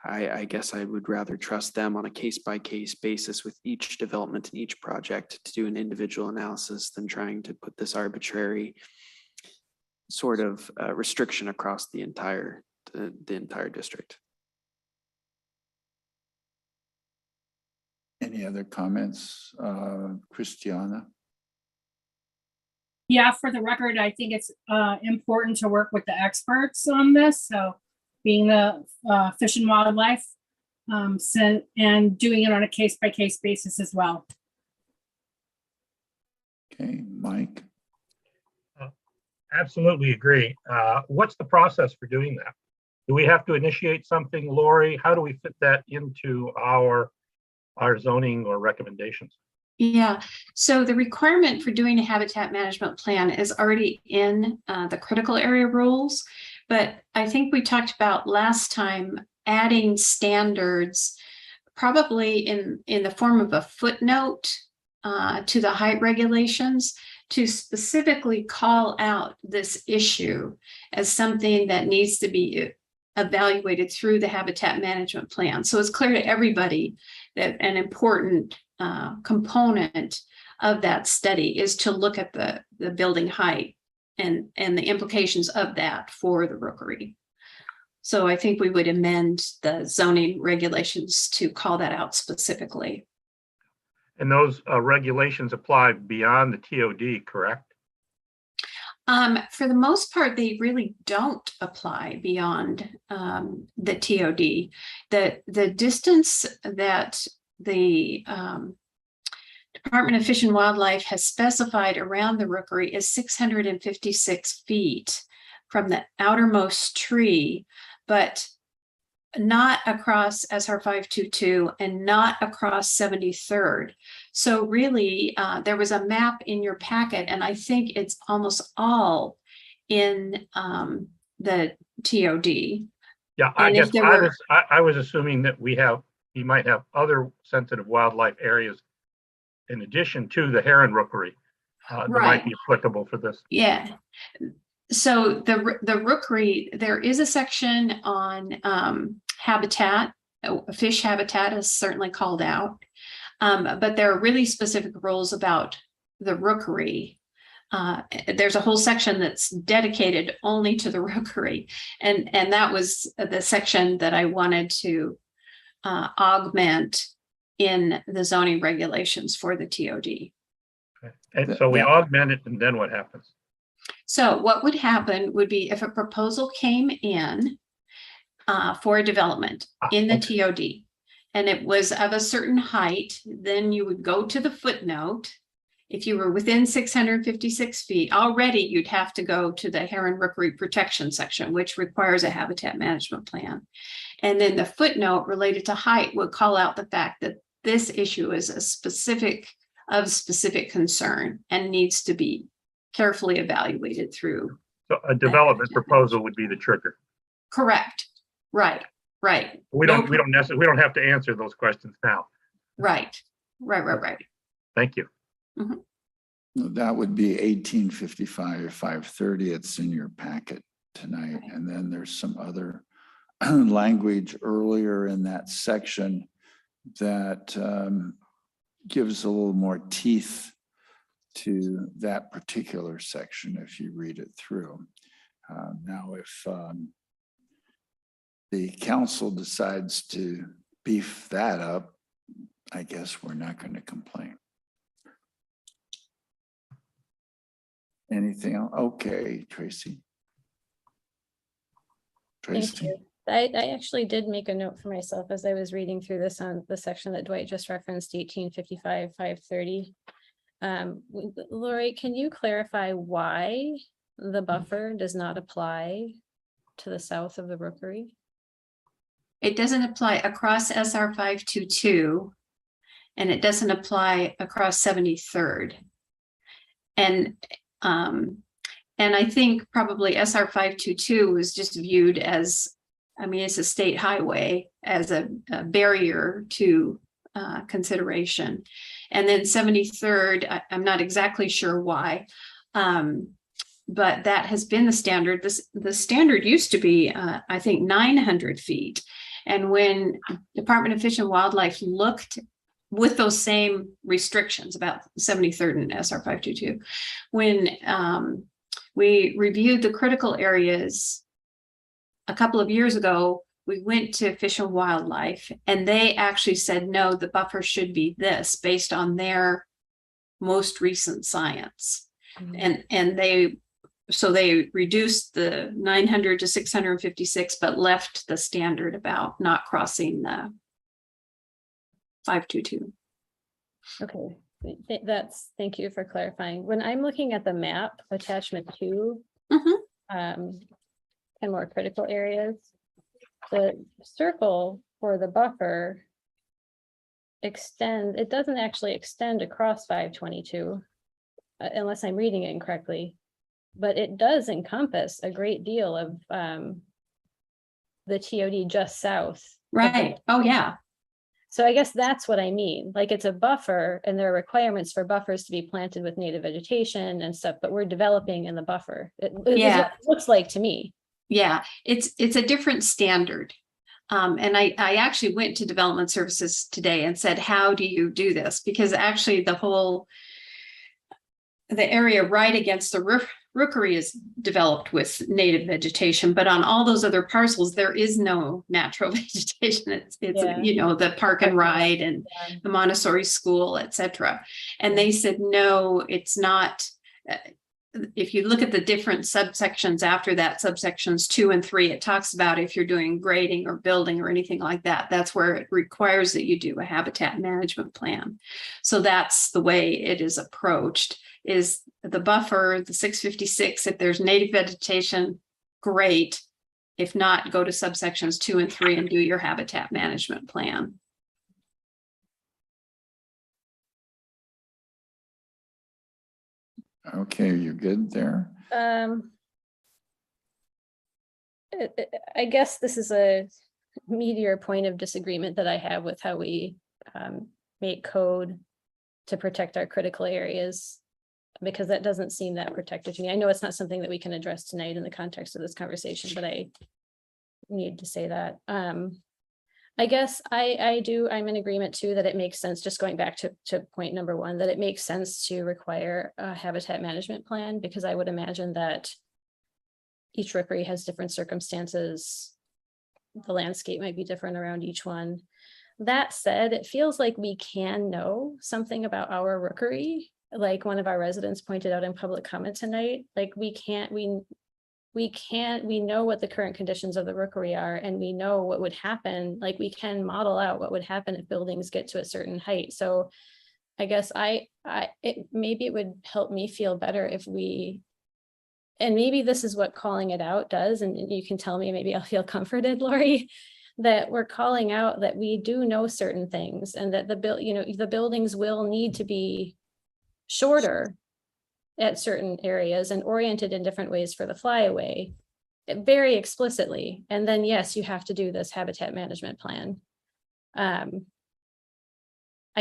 I guess I would rather trust them on a case-by-case basis with each development and each project to do an individual analysis than trying to put this arbitrary sort of restriction across the entire district. Any other comments, Christiana? Yeah, for the record, I think it's important to work with the experts on this. So being the Fish and Wildlife and doing it on a case-by-case basis as well. Okay, Mike. Absolutely agree. What's the process for doing that? Do we have to initiate something, Lori? How do we fit that into our zoning or recommendations? Yeah, so the requirement for doing a habitat management plan is already in the critical area rules, but I think we talked about last time adding standards, probably in the form of a footnote to the height regulations to specifically call out this issue as something that needs to be evaluated through the habitat management plan. So it's clear to everybody that an important component of that study is to look at the building height and the implications of that for the rookery. So I think we would amend the zoning regulations to call that out specifically. And those regulations apply beyond the TOD, correct? For the most part, they really don't apply beyond the TOD. The distance that the Department of Fish and Wildlife has specified around the rookery is 656 feet from the outermost tree, but not across SR 522 and not across 73rd. So really, there was a map in your packet, and I think it's almost all in the TOD. Yeah, I guess I was assuming that you might have other sensitive wildlife areas in addition to the heron rookery that might be applicable for this. Yeah. So the rookery, there is a section on habitat. Fish habitat is certainly called out, but there are really specific rules about the rookery. There's a whole section that's dedicated only to the rookery, and that was the section that I wanted to augment in the zoning regulations for the TOD. Okay. And so we augment it, and then what happens? So what would happen would be if a proposal came in for a development in the TOD and it was of a certain height, then you would go to the footnote. If you were within 656 feet, already you'd have to go to the heron rookery protection section, which requires a habitat management plan. And then the footnote related to height would call out the fact that this issue is of specific concern and needs to be carefully evaluated through. So a development proposal would be the trigger. Correct. Right. We don't have to answer those questions now. Right. Thank you. Mm-hmm. That would be 1855 530. It's in your packet tonight. Okay. And then there's some other language earlier in that section that gives a little more teeth to that particular section if you read it through. Now, if the council decides to beef that up, I guess we're not going to complain. Anything else? Okay, Tracy. Thank Tracy. you. I actually did make a note for myself as I was reading through this on the section that Dwight just referenced, 1855, 530. Lori, can you clarify why the buffer does not apply to the south of the rookery? It doesn't apply across SR 522, and it doesn't apply across 73rd. And I think probably SR 522 was just viewed as, I mean, it's a state highway, as a barrier to consideration. And then 73rd, I'm not exactly sure why, but that has been the standard. The standard used to be, I think, 900 feet. And when Department of Fish and Wildlife looked with those same restrictions about 73rd and SR 522, when we reviewed the critical areas a couple of years ago, we went to Fish and Wildlife, and they actually said, no, the buffer should be this based on their most recent science. And they reduced the 900 to 656, but left the standard about not crossing the 522. Okay, thank you for clarifying. When I'm looking at the map attachment 2, and more critical areas, the circle for the buffer it doesn't actually extend across 522, unless I'm reading it incorrectly, but it does encompass a great deal of the TOD just south. Right. Oh, yeah. So I guess that's what I mean. Like, it's a buffer and there are requirements for buffers to be planted with native vegetation and stuff, but we're developing in the buffer. It is what it looks like to me. Yeah, it's a different standard. And I actually went to Development Services today and said, how do you do this? Because actually the area right against the rookery is developed with native vegetation, but on all those other parcels, there is no natural vegetation. It's you know, the park and ride and the Montessori school, etc. And they said, no, it's not. If you look at the different subsections after that, subsections 2 and 3, it talks about if you're doing grading or building or anything like that, that's where it requires that you do a habitat management plan. So that's the way it is approached, is the buffer, the 656, if there's native vegetation, great. If not, go to subsections 2 and 3 and do your habitat management plan. Okay, you're good there? I guess this is a meatier point of disagreement that I have with how we make code to protect our critical areas, because that doesn't seem that protective to me. I know it's not something that we can address tonight in the context of this conversation, but I need to say that. I guess I'm in agreement too that it makes sense, just going back to point number 1, that it makes sense to require a habitat management plan, because I would imagine that each rookery has different circumstances. The landscape might be different around each one. That said, it feels like we can know something about our rookery. Like one of our residents pointed out in public comment tonight, like we know what the current conditions of the rookery are, and we know what would happen. Like, we can model out what would happen if buildings get to a certain height. So I guess maybe it would help me feel better if and maybe this is what calling it out does, and you can tell me, maybe I'll feel comforted, Lori, that we're calling out that we do know certain things, and that the buildings will need to be shorter at certain areas and oriented in different ways for the flyaway, very explicitly. And then, yes, you have to do this habitat management plan. I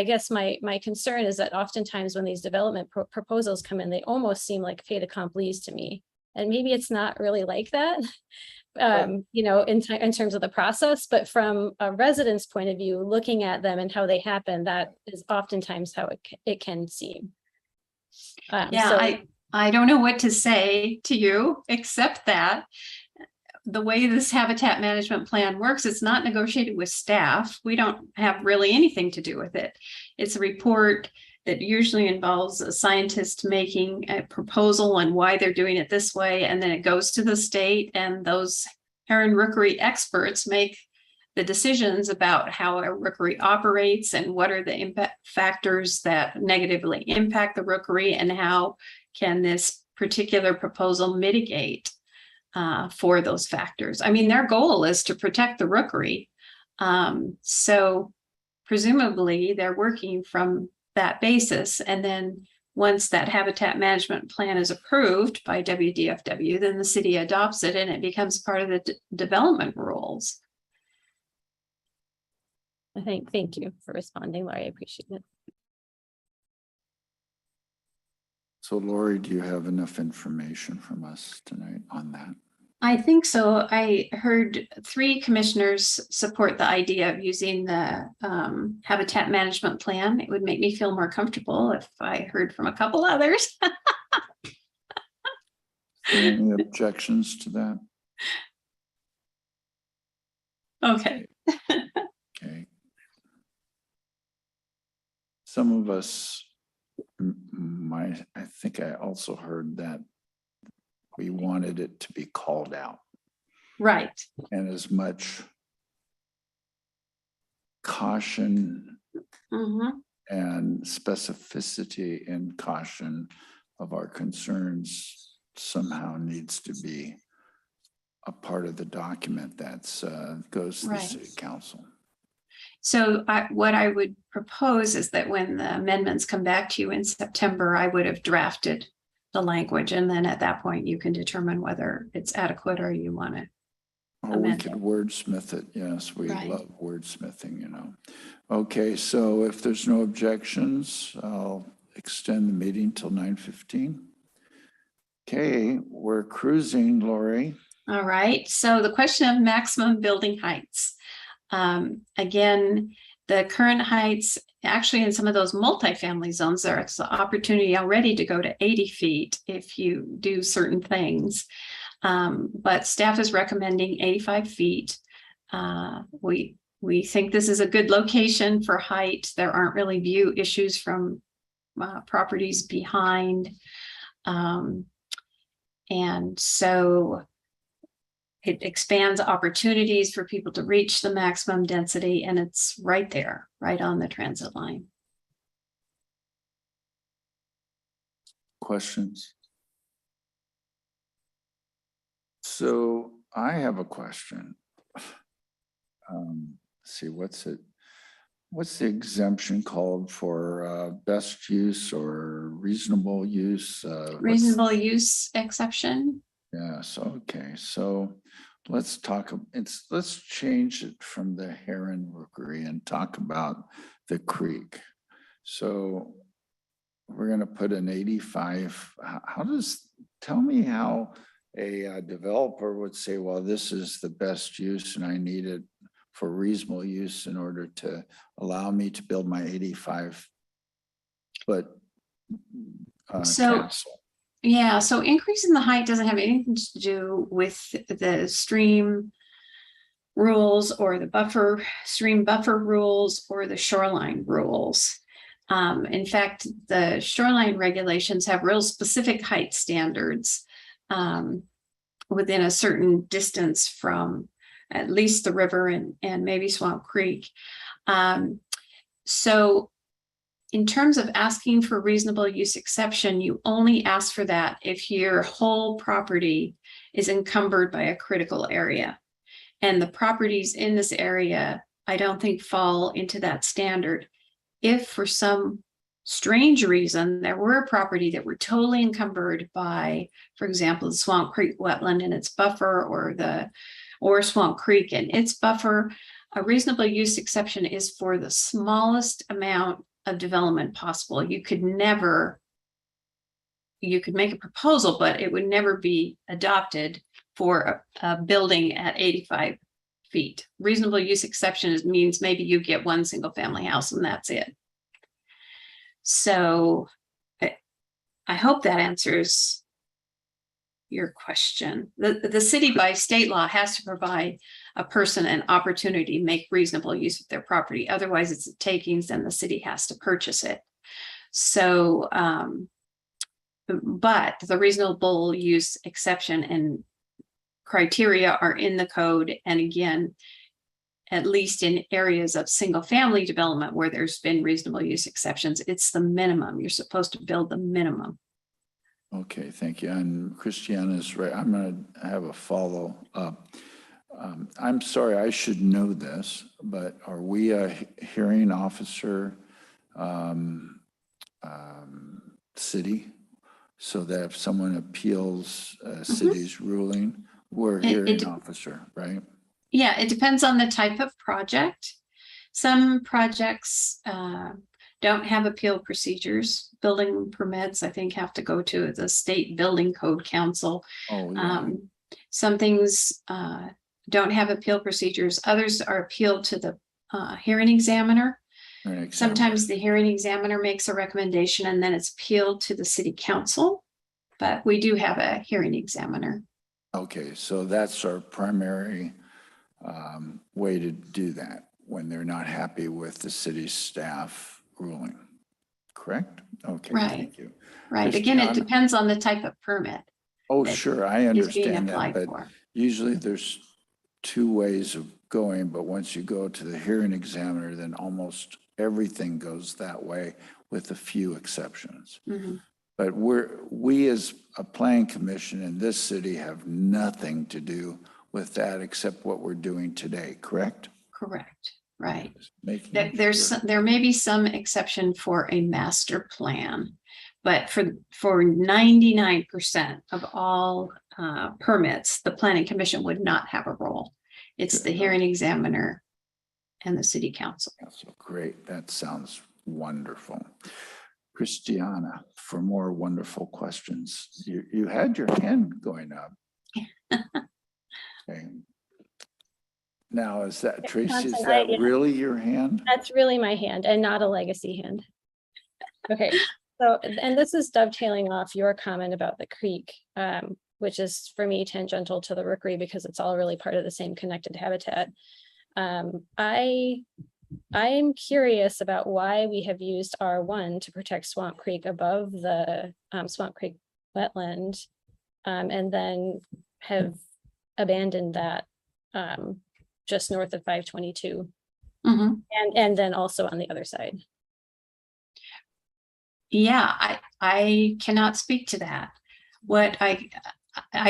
guess my concern is that oftentimes when these development proposals come in, they almost seem like fait accompli to me. And maybe it's not really like that, you know, in terms of the process, but from a resident's point of view, looking at them and how they happen, that is oftentimes how it can seem. I don't know what to say to you, except that the way this habitat management plan works, it's not negotiated with staff. We don't have really anything to do with it. It's a report that usually involves a scientist making a proposal on why they're doing it this way, and then it goes to the state, and those heron rookery experts make the decisions about how a rookery operates and what are the impact factors that negatively impact the rookery, and how can this particular proposal mitigate for those factors. I mean, their goal is to protect the rookery. So presumably they're working from that basis. And then once that habitat management plan is approved by WDFW, then the city adopts it and it becomes part of the development rules. Thank you for responding, Laurie. I appreciate it. So Lori, do you have enough information from us tonight on that? I think so. I heard 3 commissioners support the idea of using the habitat management plan. It would make me feel more comfortable if I heard from a couple others. Any objections to that? Okay. Okay. Some of us I think I also heard that we wanted it to be called out, Right. and as much caution and specificity and caution of our concerns somehow needs to be a part of the document that's goes to the Right. city council. So what I would propose is that when the amendments come back to you in September, I would have drafted the language, and then at that point you can determine whether it's adequate or you want it. Or we Amend could it. wordsmith it. Yes, we Right. love wordsmithing, you know. Okay, so if there's no objections, I'll extend the meeting till 9:15. Okay, we're cruising, Lori. All right, so the question of maximum building heights. Again, the current heights, actually in some of those multifamily zones, there's the opportunity already to go to 80 feet if you do certain things. But staff is recommending 85 feet. We think this is a good location for height. There aren't really view issues from properties behind. And so it expands opportunities for people to reach the maximum density, and it's right there, right on the transit line. Questions? So I have a question. Let's see, what's the exemption called for best use or reasonable use? Reasonable use exception. Yes, okay, so let's let's change it from the heron rookery and talk about the creek. So we're gonna put an 85, tell me how a developer would say, well, this is the best use and I need it for reasonable use in order to allow me to build my 85-foot castle. Yeah, so increasing the height doesn't have anything to do with the stream rules or the stream buffer rules or the shoreline rules. In fact, the shoreline regulations have real specific height standards within a certain distance from at least the river and maybe Swamp Creek. So in terms of asking for reasonable use exception, you only ask for that if your whole property is encumbered by a critical area. And the properties in this area, I don't think fall into that standard. If for some strange reason, there were a property that were totally encumbered by, for example, the Swamp Creek wetland and its buffer, or Swamp Creek and its buffer, a reasonable use exception is for the smallest amount of development possible. You could make a proposal, but it would never be adopted for a building at 85 feet. Reasonable use exception means maybe you get one single family house and that's it. So I hope that answers your question. The city by state law has to provide a person an opportunity to make reasonable use of their property. Otherwise, it's a takings and the city has to purchase it. So, but the reasonable use exception and criteria are in the code. And again, at least in areas of single family development where there's been reasonable use exceptions, it's the minimum. You're supposed to build the minimum. Okay, thank you. And Christiana's right. I'm going to have a follow up. I'm sorry, I should know this, but are we a hearing officer city? So that if someone appeals a city's ruling, we're a hearing officer, right? Yeah, it depends on the type of project. Some projects don't have appeal procedures. Building permits, I think, have to go to the State Building Code Council. Oh, yeah. Some things don't have appeal procedures. Others are appealed to the hearing examiner. Sometimes the hearing examiner makes a recommendation and then it's appealed to the city council. But we do have a hearing examiner. Okay, so that's our primary way to do that when they're not happy with the city's staff ruling, correct? Okay, Right. Thank you. Right. Again, it depends on the type of permit. Oh, sure, I Is being understand that, applied but for. usually there's two ways of going, but once you go to the hearing examiner, then almost everything goes that way with a few exceptions. Mhm. But we as a planning commission in this city have nothing to do with that except what we're doing today, correct? Correct. Right. Just making There sure. may be some exception for a master plan, but for 99% of all permits, the planning commission would not have a role. It's the hearing examiner and the city council. So great, that sounds wonderful. Christiana, for more wonderful questions. You had your hand going up. Okay. Now, is that, Tracy, is Thompson, that yeah. really your hand? That's really my hand and not a legacy hand. Okay, so, and this is dovetailing off your comment about the creek, which is for me tangential to the rookery because it's all really part of the same connected habitat. I'm curious about why we have used R1 to protect Swamp Creek above the Swamp Creek wetland, and then have abandoned that just north of 522, and then also on the other side. Yeah, I cannot speak to that. What I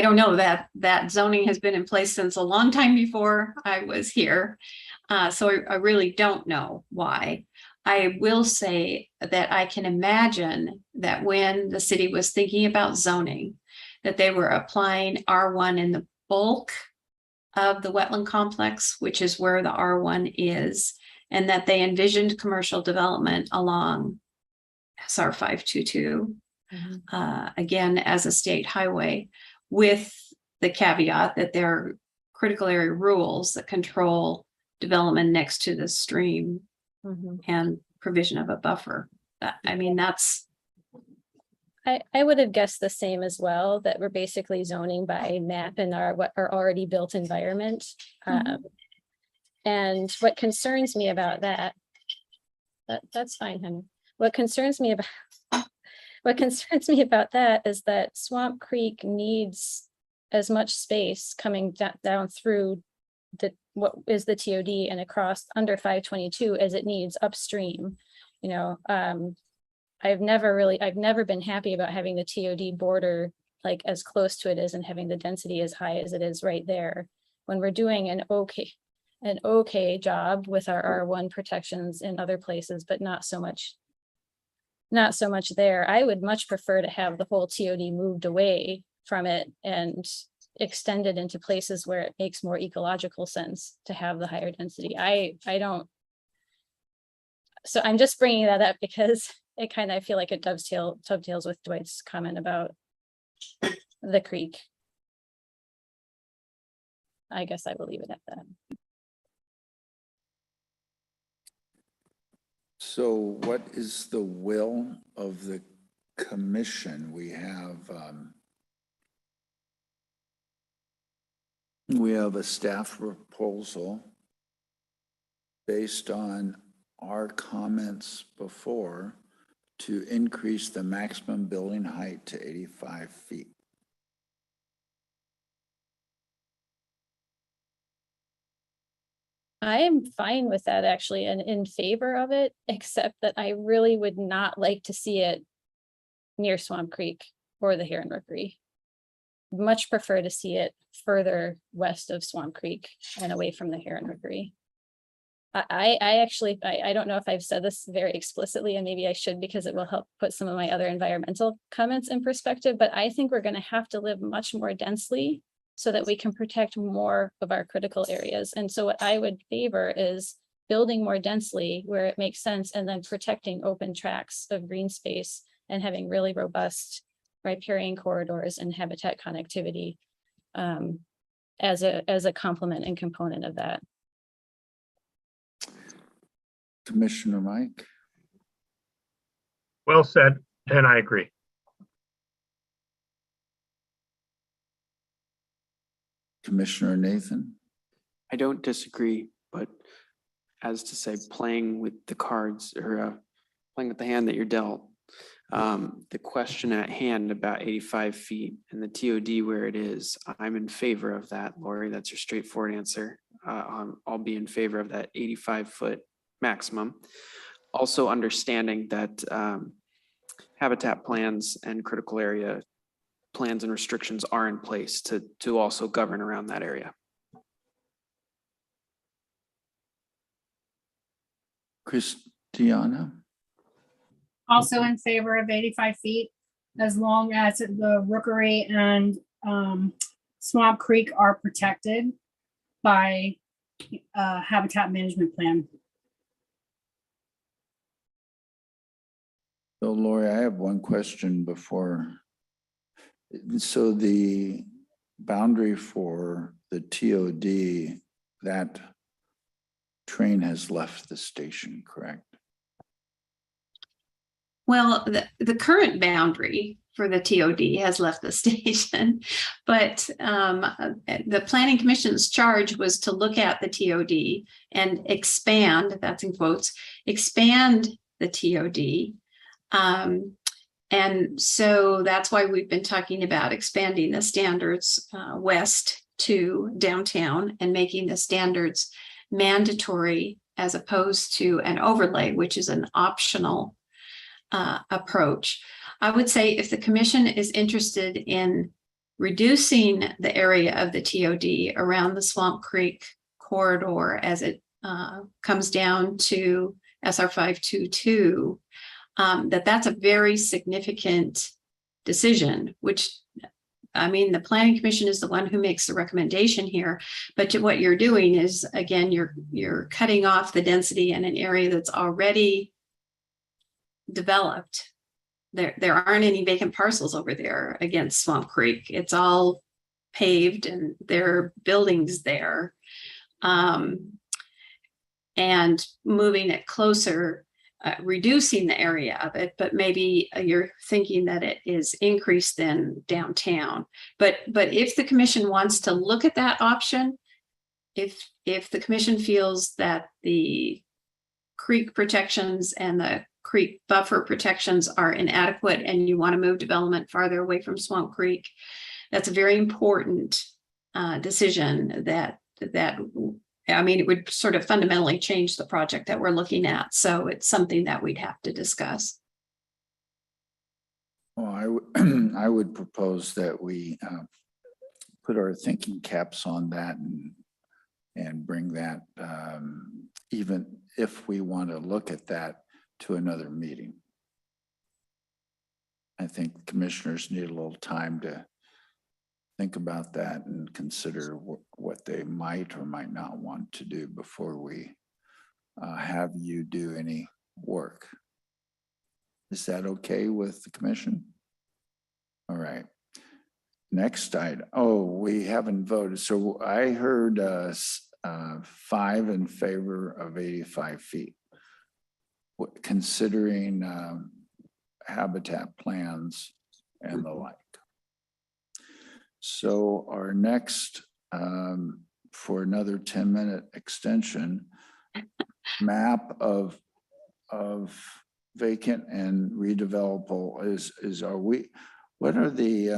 don't know, that zoning has been in place since a long time before I was here. So I really don't know why. I will say that I can imagine that when the city was thinking about zoning, that they were applying R1 in the bulk of the wetland complex, which is where the R1 is, and that they envisioned commercial development along SR 522, again, as a state highway, with the caveat that there are critical area rules that control development next to the stream and provision of a buffer. I mean, that's. I would have guessed the same as well, that we're basically zoning by map in our already built environment. And what concerns me about that's fine, honey. What concerns me about that is that Swamp Creek needs as much space coming down through what is the TOD and across under 522 as it needs upstream. You know, I've never been happy about having the TOD border like as close to it is and having the density as high as it is right there. When we're doing an okay job with our R1 protections in other places, but not so much there. I would much prefer to have the whole TOD moved away from it and extended into places where it makes more ecological sense to have the higher density. I don't. So I'm just bringing that up because it kind of, I feel like it dovetails with Dwight's comment about the creek. I guess I will leave it at that. So what is the will of the commission? We have We have a staff proposal based on our comments before to increase the maximum building height to 85 feet. I am fine with that actually and in favor of it, except that I really would not like to see it near Swamp Creek or the Heron Rookery. Much prefer to see it further west of Swamp Creek and away from the Heron Rookery. I actually don't know if I've said this very explicitly, and maybe I should because it will help put some of my other environmental comments in perspective, but I think we're going to have to live much more densely so that we can protect more of our critical areas. And so what I would favor is building more densely where it makes sense, and then protecting open tracts of green space and having really robust riparian corridors and habitat connectivity as a complement and component of that. Commissioner Mike? Well said, and I agree. Commissioner Nathan? I don't disagree, but as to say, playing with the cards or playing with the hand that you're dealt, the question at hand about 85 feet and the TOD where it is, I'm in favor of that, Lori. That's your straightforward answer. I'll be in favor of that 85-foot maximum. Also understanding that habitat plans and critical area plans and restrictions are in place to also govern around that area. Christiana? Also in favor of 85 feet, as long as the Rookery and Swamp Creek are protected by habitat management plan. So Lori, I have one question before. So the boundary for the TOD, that train has left the station, correct? Well, the current boundary for the TOD has left the station, but the Planning Commission's charge was to look at the TOD and expand, that's in quotes, expand the TOD. And so that's why we've been talking about expanding the standards west to downtown and making the standards mandatory as opposed to an overlay, which is an optional approach. I would say if the commission is interested in reducing the area of the TOD around the Swamp Creek corridor as it comes down to SR 522, that's a very significant decision, which, I mean, the Planning Commission is the one who makes the recommendation here, but what you're doing is, again, you're cutting off the density in an area that's already developed. There aren't any vacant parcels over there against Swamp Creek. It's all paved and there are buildings there. And moving it closer, reducing the area of it, but maybe you're thinking that it is increased then downtown. But if the commission wants to look at that option, if the commission feels that the creek protections and the creek buffer protections are inadequate and you want to move development farther away from Swamp Creek, that's a very important decision that I mean, it would sort of fundamentally change the project that we're looking at. So it's something that we'd have to discuss. Well, I would propose that we put our thinking caps on that and bring that, even if we want to look at that, to another meeting. I think commissioners need a little time to think about that and consider what they might or might not want to do before we have you do any work. Is that okay with the commission? All right. Next item. Oh, we haven't voted. So I heard 5 in favor of 85 feet. Considering habitat plans and the like. So our next for another 10-minute extension, map of vacant and redevelopable what are the,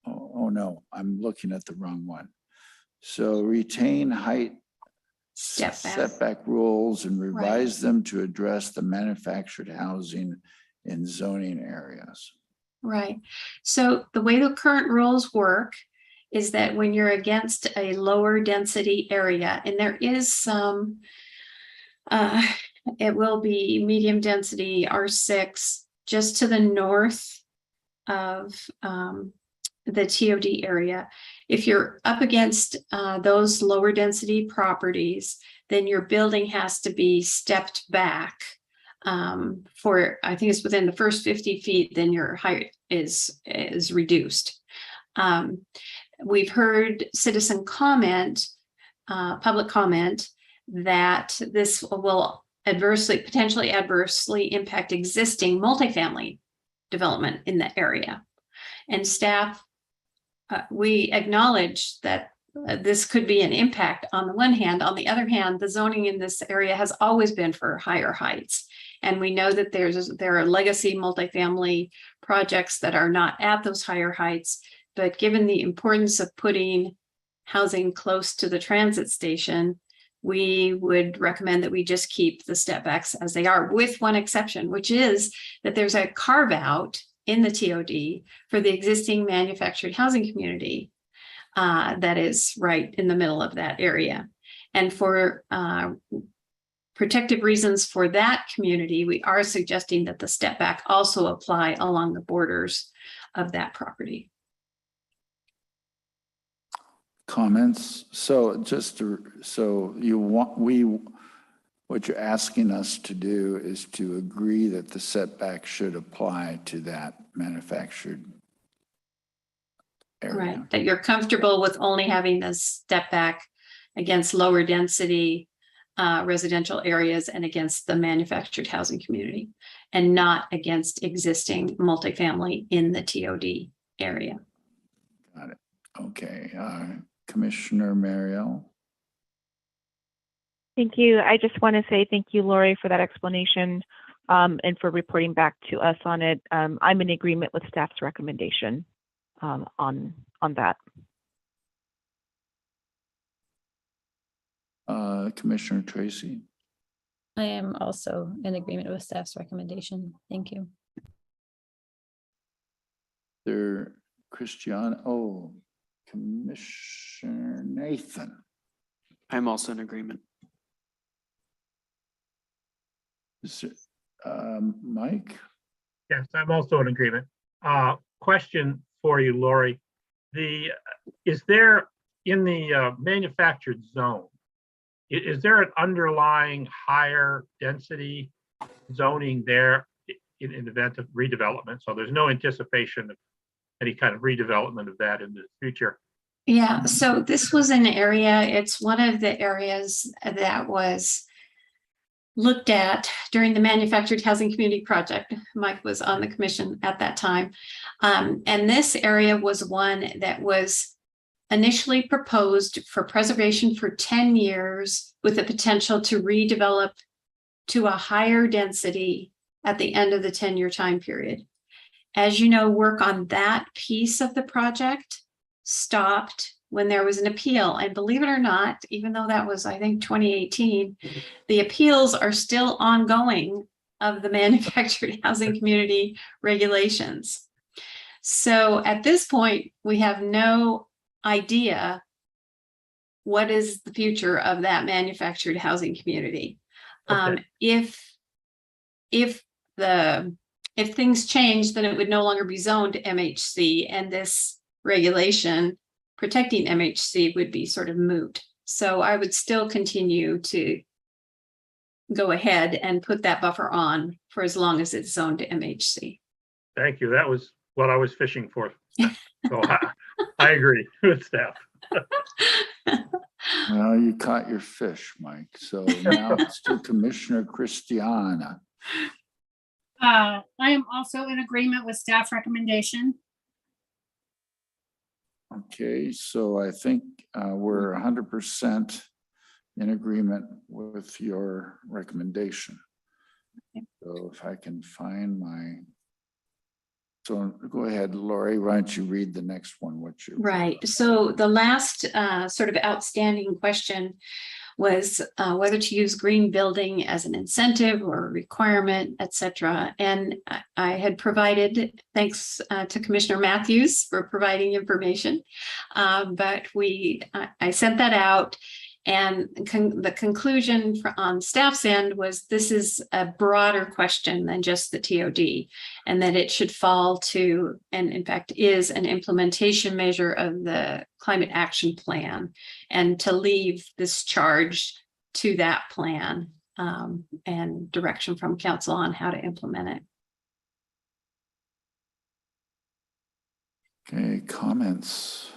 oh no, I'm looking at the wrong one. So retain height setback rules and revise them to address the manufactured housing in zoning areas. Right. So the way the current rules work is that when you're against a lower density area, and there is some, it will be medium density R6 just to the north of the TOD area. If you're up against those lower density properties, then your building has to be stepped back for, I think it's within the first 50 feet, then your height is reduced. We've heard citizen comment, public comment, that this will potentially adversely impact existing multifamily development in the area. And staff, we acknowledge that this could be an impact on the one hand. On the other hand, the zoning in this area has always been for higher heights. And we know that there are legacy multifamily projects that are not at those higher heights, but given the importance of putting housing close to the transit station, we would recommend that we just keep the step backs as they are, with one exception, which is that there's a carve out in the TOD for the existing manufactured housing community that is right in the middle of that area. And for protective reasons for that community, we are suggesting that the step back also apply along the borders of that property. Comments? So what you're asking us to do is to agree that the setback should apply to that manufactured area. Right, that you're comfortable with only having this step back against lower density residential areas and against the manufactured housing community, and not against existing multifamily in the TOD area. Got it. Okay. Commissioner Mariel. Thank you. I just want to say thank you, Lori, for that explanation and for reporting back to us on it. I'm in agreement with staff's recommendation on that. Commissioner Tracy. I am also in agreement with staff's recommendation. Thank you. Commissioner Nathan. I'm also in agreement. Is it, Mike? Yes, I'm also in agreement. Question for you, Lori. Is there in the manufactured zone, is there an underlying higher density zoning there in event of redevelopment? So there's no anticipation of any kind of redevelopment of that in the future. Yeah, so this was an area, it's one of the areas that was looked at during the manufactured housing community project. Mike was on the commission at that time. And this area was one that was initially proposed for preservation for 10 years with the potential to redevelop to a higher density at the end of the 10-year time period. As you know, work on that piece of the project stopped when there was an appeal. And believe it or not, even though that was, I think, 2018, the appeals are still ongoing of the manufactured housing community regulations. So at this point, we have no idea what is the future of that manufactured housing community. Okay. If things change, then it would no longer be zoned MHC, and this regulation protecting MHC would be sort of moot. So I would still continue to go ahead and put that buffer on for as long as it's zoned to MHC. Thank you. That was what I was fishing for. So I agree with staff. Well, you caught your fish, Mike. So now it's to Commissioner Christiana. I am also in agreement with staff recommendation. Okay, so I think we're 100% in agreement with your recommendation. So if I can find so go ahead, Lori, why don't you read the next one? What you Right. So the last sort of outstanding question was whether to use green building as an incentive or a requirement, et cetera. And I had provided, thanks to Commissioner Matthews for providing information. But I sent that out. And the conclusion on staff's end was this is a broader question than just the TOD, and that it should fall to, and in fact is, an implementation measure of the climate action plan, and to leave this charge to that plan and direction from council on how to implement it. Okay, comments?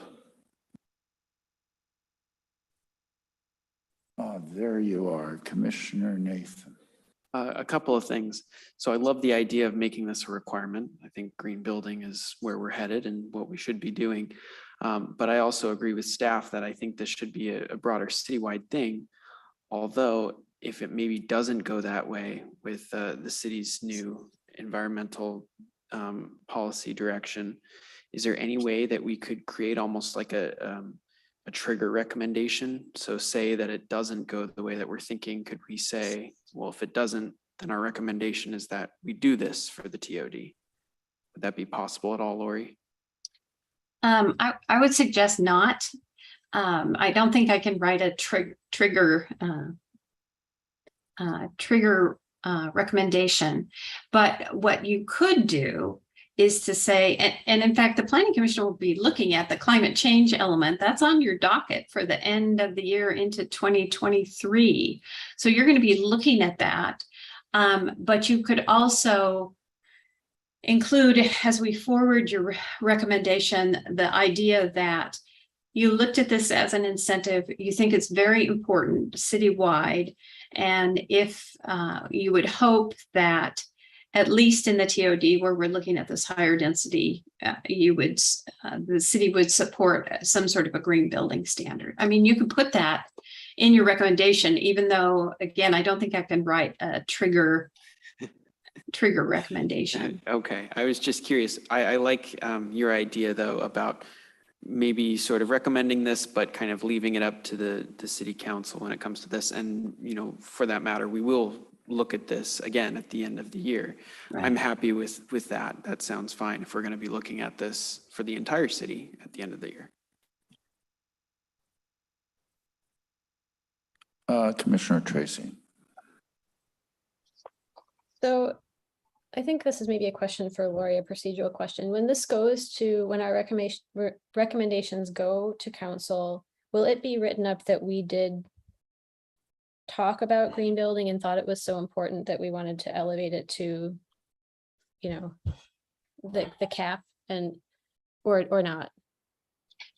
Oh, there you are, Commissioner Nathan. A couple of things. So I love the idea of making this a requirement. I think green building is where we're headed and what we should be doing. But I also agree with staff that I think this should be a broader citywide thing. Although if it maybe doesn't go that way with the city's new environmental policy direction, is there any way that we could create almost like a trigger recommendation? So say that it doesn't go the way that we're thinking, could we say, well, if it doesn't, then our recommendation is that we do this for the TOD? Would that be possible at all, Lori? I would suggest not. I don't think I can write a trigger recommendation, but what you could do is to say, and in fact, the Planning Commission will be looking at the climate change element. That's on your docket for the end of the year into 2023. So you're going to be looking at that. But you could also include, as we forward your recommendation, the idea that you looked at this as an incentive, you think it's very important citywide, and if you would hope that at least in the TOD where we're looking at this higher density, the city would support some sort of a green building standard. I mean, you could put that in your recommendation, even though, again, I don't think I can write a trigger recommendation. Okay, I was just curious. I like your idea though about maybe sort of recommending this, but kind of leaving it up to the city council when it comes to this. And, you know, for that matter, we will look at this again at the end of the year. Right. I'm happy with that. That sounds fine if we're going to be looking at this for the entire city at the end of the year. Commissioner Tracy. So I think this is maybe a question for Lori, a procedural question. When this goes to, when our recommendations go to council, will it be written up that we did talk about green building and thought it was so important that we wanted to elevate it to, you know, the cap, and or not?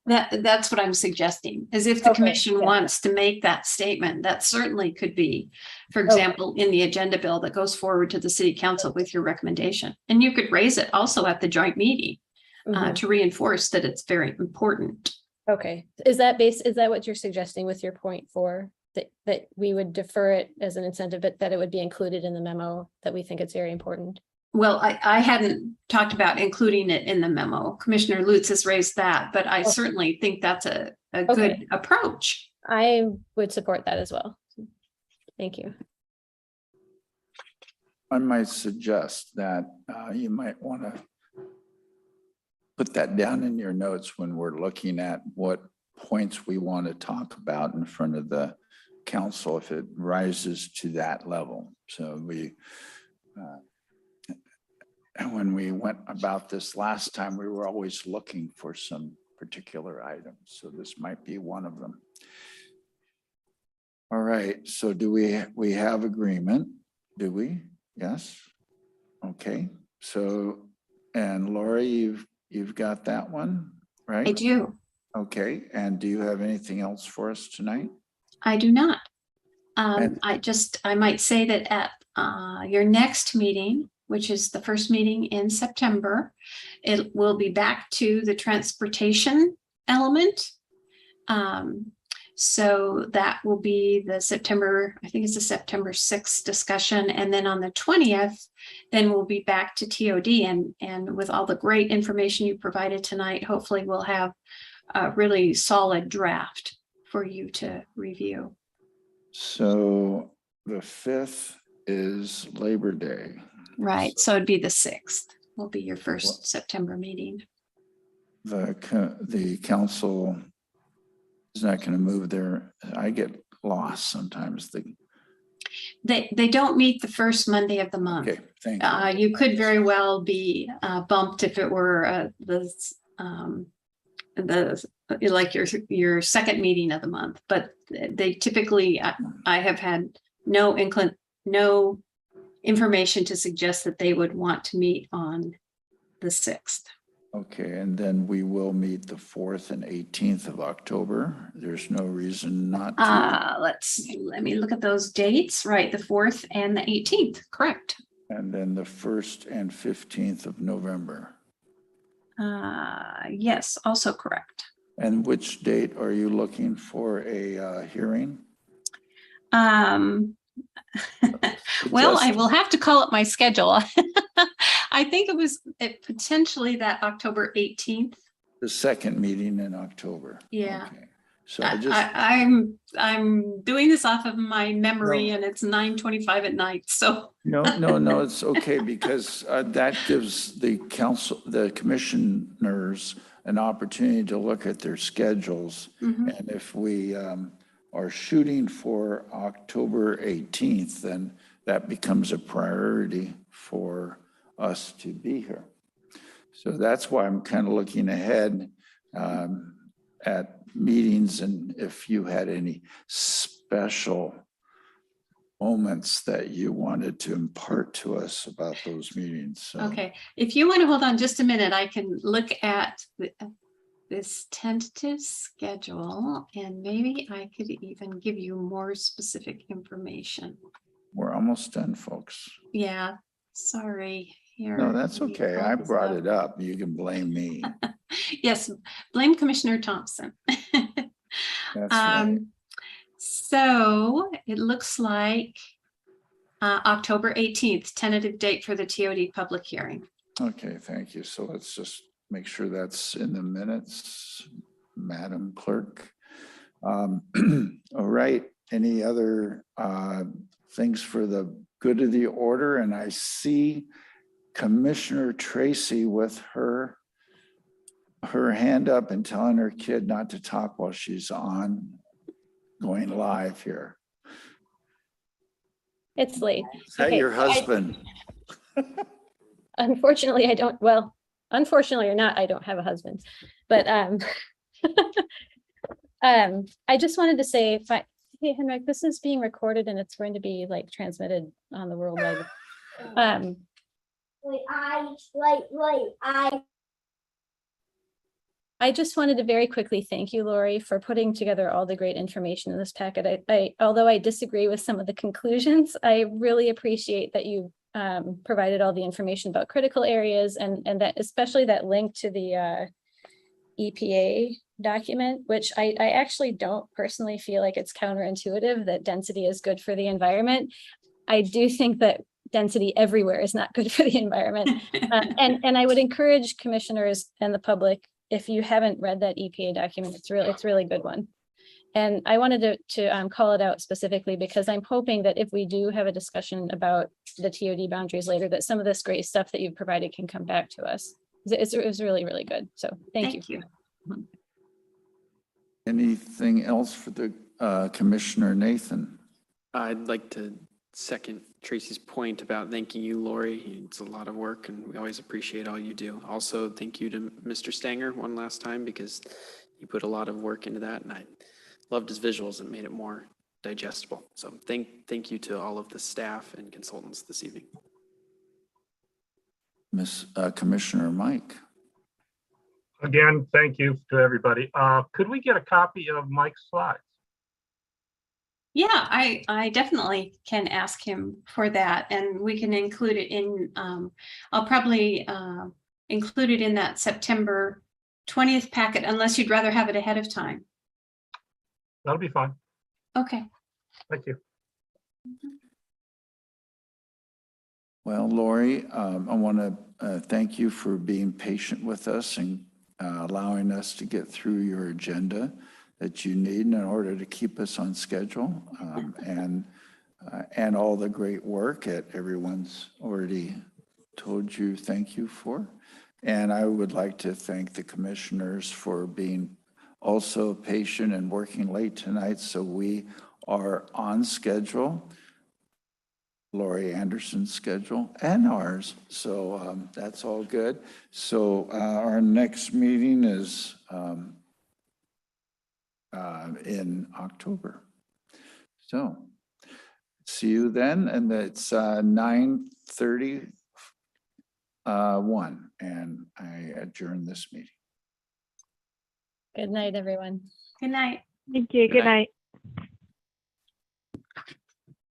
That's what I'm suggesting, is if the commission wants to make that statement, that certainly could be, for example, in the agenda bill that goes forward to the city council with your recommendation. And you could raise it also at the joint meeting to reinforce that it's very important. Okay, is that what you're suggesting with your point 4? That we would defer it as an incentive, but that it would be included in the memo, that we think it's very important? Well, I hadn't talked about including it in the memo. Commissioner Lutz has raised that, but I certainly think that's a good approach. I would support that as well. Thank you. I might suggest that you might want to put that down in your notes when we're looking at what points we want to talk about in front of the council if it rises to that level. So and when we went about this last time, we were always looking for some particular items. So this might be one of them. All right, so do we have agreement? Do we? Yes. Okay. So, and Lori, you've got that one, right? I do. Okay. And do you have anything else for us tonight? I do not. I might say that at your next meeting, which is the first meeting in September, it will be back to the transportation element. So that will be the September, I think it's the September 6th discussion. And then on the 20th, then we'll be back to TOD, and with all the great information you provided tonight, hopefully we'll have a really solid draft for you to review. So the 5th is Labor Day. Right, so it'd be the 6th will be your first September meeting. The council is not going to move there. I get lost sometimes. They don't meet the first Monday of the month. Okay, thank you. You could very well be bumped if it were like your second meeting of the month, but they typically, I have had no information to suggest that they would want to meet on the 6th. Okay, and then we will meet the 4th and 18th of October. There's no reason not to. Let me look at those dates. Right, the 4th and the 18th, correct. And then the 1st and 15th of November. Yes, also correct. And which date are you looking for a hearing? Well, I will have to call up my schedule. I think it was potentially that October 18th. The second meeting in October. Yeah. Okay. So I just, I'm doing this off of my memory, and it's 9:25 at night. So no, it's okay, because that gives the council, the commissioners, an opportunity to look at their schedules. And if we are shooting for October 18th, then that becomes a priority for us to be here. So that's why I'm kind of looking ahead at meetings, and if you had any special moments that you wanted to impart to us about those meetings. So. Okay, if you want to hold on just a minute, I can look at this tentative schedule, and maybe I could even give you more specific information. We're almost done, folks. Yeah, sorry. Here, No, that's let me okay. pull I this brought up. it up. You can blame me. Yes, blame Commissioner Thompson. That's right. So it looks like October 18th, tentative date for the TOD public hearing. Okay, thank you. So let's just make sure that's in the minutes, Madam Clerk. All right, any other things for the good of the order? And I see Commissioner Tracy with her hand up and telling her kid not to talk while she's going live here. It's late. Is that Okay, your husband? Unfortunately, I don't, well, unfortunately or not, I don't have a husband, but I just wanted to say, hey, Henrik, this is being recorded and it's going to be like transmitted on the worldwide. I just wanted to very quickly thank you, Lori, for putting together all the great information in this packet. Although I disagree with some of the conclusions, I really appreciate that you provided all the information about critical areas, and that especially that link to the EPA document, which I actually don't personally feel like it's counterintuitive that density is good for the environment. I do think that density everywhere is not good for the environment. And I would encourage commissioners and the public, if you haven't read that EPA document, it's a really good one. And I wanted to call it out specifically because I'm hoping that if we do have a discussion about the TOD boundaries later, that some of this great stuff that you've provided can come back to us. It was really, really good. So thank you. Anything else for the Commissioner Nathan? I'd like to second Tracy's point about thanking you, Lori. It's a lot of work and we always appreciate all you do. Also, thank you to Mr. Stanger one last time because he put a lot of work into that and I loved his visuals and made it more digestible. So thank you to all of the staff and consultants this evening. Commissioner Mike. Again, thank you to everybody. Could we get a copy of Mike's slides? Yeah, I definitely can ask him for that, and we can include it in, I'll probably include it in that September 20th packet unless you'd rather have it ahead of time. That'll be fine. Okay. Thank you. Well, Lori, I want to thank you for being patient with us and allowing us to get through your agenda that you need in order to keep us on schedule, and all the great work that everyone's already told you thank you for. And I would like to thank the commissioners for being also patient and working late tonight, so we are on schedule. Lori Anderson's schedule and ours. So that's all good. So our next meeting is in October. So see you then. And it's 9:31 and I adjourn this meeting. Good night, everyone. Good night. Thank you. Good Good night. night.